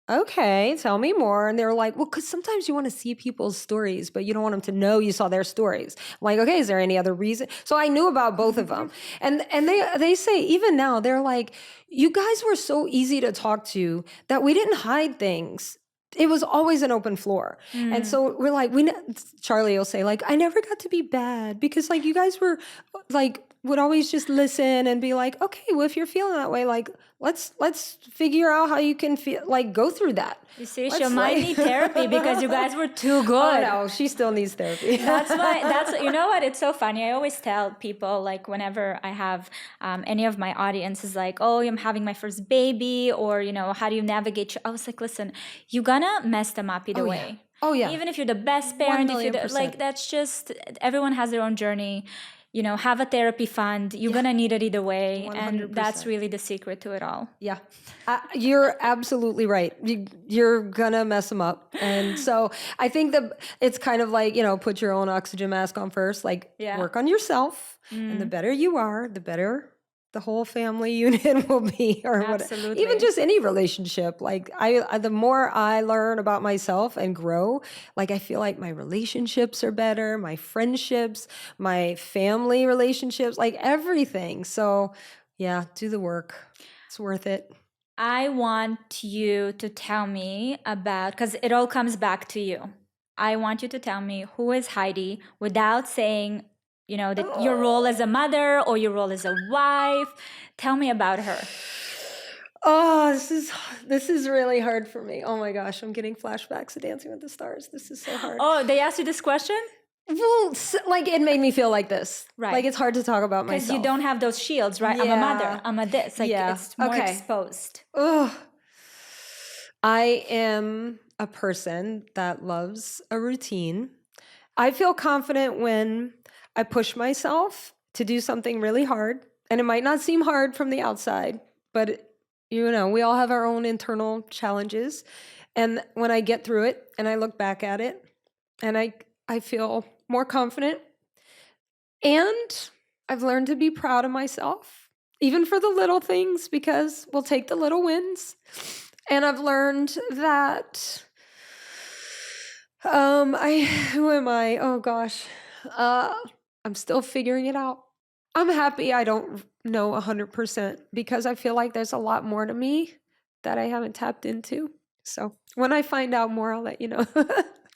okay, tell me more. And they were like, well, because sometimes you want to see people's stories, but you don't want them to know you saw their stories. I'm like, okay, is there any other reason? So I knew about both of them. And they say, even now, they're like, you guys were so easy to talk to that we didn't hide things. It was always an open floor. And so we're like, Charlie will say, like, I never got to be bad because like you guys were like, would always just listen and be like, okay, well, if you're feeling that way, like, let's figure out how you can feel, like, go through that. You see, she might need therapy because you guys were too good. Oh, no, she still needs therapy. You know what? It's so funny. I always tell people, like, whenever I have any of my audience is like, oh, I'm having my first baby, or, you know, how do you navigate? I was like, listen, you're gonna mess them up either way. Yeah. Oh, yeah. Even if you're the best parent, if you're like, that's just, everyone has their own journey. You know, have a therapy fund. You're going to need it either way. 100%. And that's really the secret to it all. Yeah. You're absolutely right. You're going to mess them up. And so I think that it's kind of like, you know, put your own oxygen mask on first, like work on yourself. And the better you are, the better the whole family unit will be, or what, Absolutely. even just any relationship. Like the more I learn about myself and grow, like I feel like my relationships are better, my friendships, my family relationships, like everything. So yeah, do the work. It's worth it. I want you to tell me about, because it all comes back to you. I want you to tell me who is Heidi without saying, that your role as a mother or your role as a wife. Tell me about her. Oh, this is really hard for me. Oh my gosh, I'm getting flashbacks of Dancing with the Stars. This is so hard. Oh, they asked you this question? Well, like it made me feel like this. Right. Like it's hard to talk about myself. Because you don't have those shields, right? I'm a mother. I'm a this. Like it's more exposed. Ugh. I am a person that loves a routine. I feel confident when I push myself to do something really hard. And it might not seem hard from the outside, but we all have our own internal challenges. And when I get through it and I look back at it, and I feel more confident. And I've learned to be proud of myself, even for the little things, because we'll take the little wins. And I've learned that who am I? Oh gosh. I'm still figuring it out. I'm happy I don't know 100% because I feel like there's a lot more to me that I haven't tapped into. So when I find out more, I'll let you know.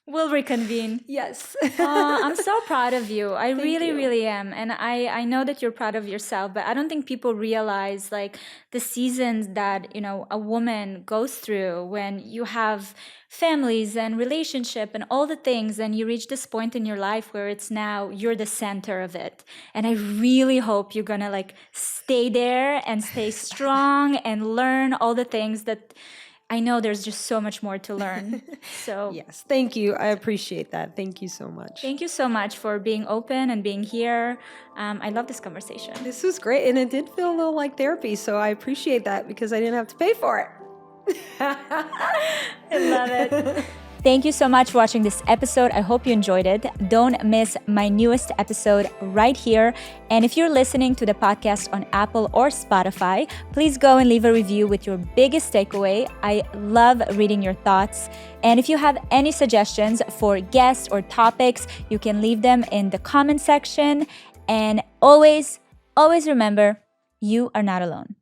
We'll reconvene. Yes. I'm so proud of you. I really, you. really am. And I know that you're proud of yourself, but I don't think people realize like the seasons that, a woman goes through when you have families and relationship and all the things, and you reach this point in your life where it's now you're the center of it. And I really hope you're gonna like stay there and stay strong and learn all the things that I know there's just so much more to learn. So yes, thank you. I appreciate that. Thank you so much. Thank you so much for being open and being here. I love this conversation. This was great, and it did feel a little like therapy, so I appreciate that because I didn't have to pay for it. I love it. Thank you so much for watching this episode. I hope you enjoyed it. Don't miss my newest episode right here. And if you're listening to the podcast on Apple or Spotify, please go and leave a review with your biggest takeaway. I love reading your thoughts. And if you have any suggestions for guests or topics, you can leave them in the comment section. And always remember, you are not alone.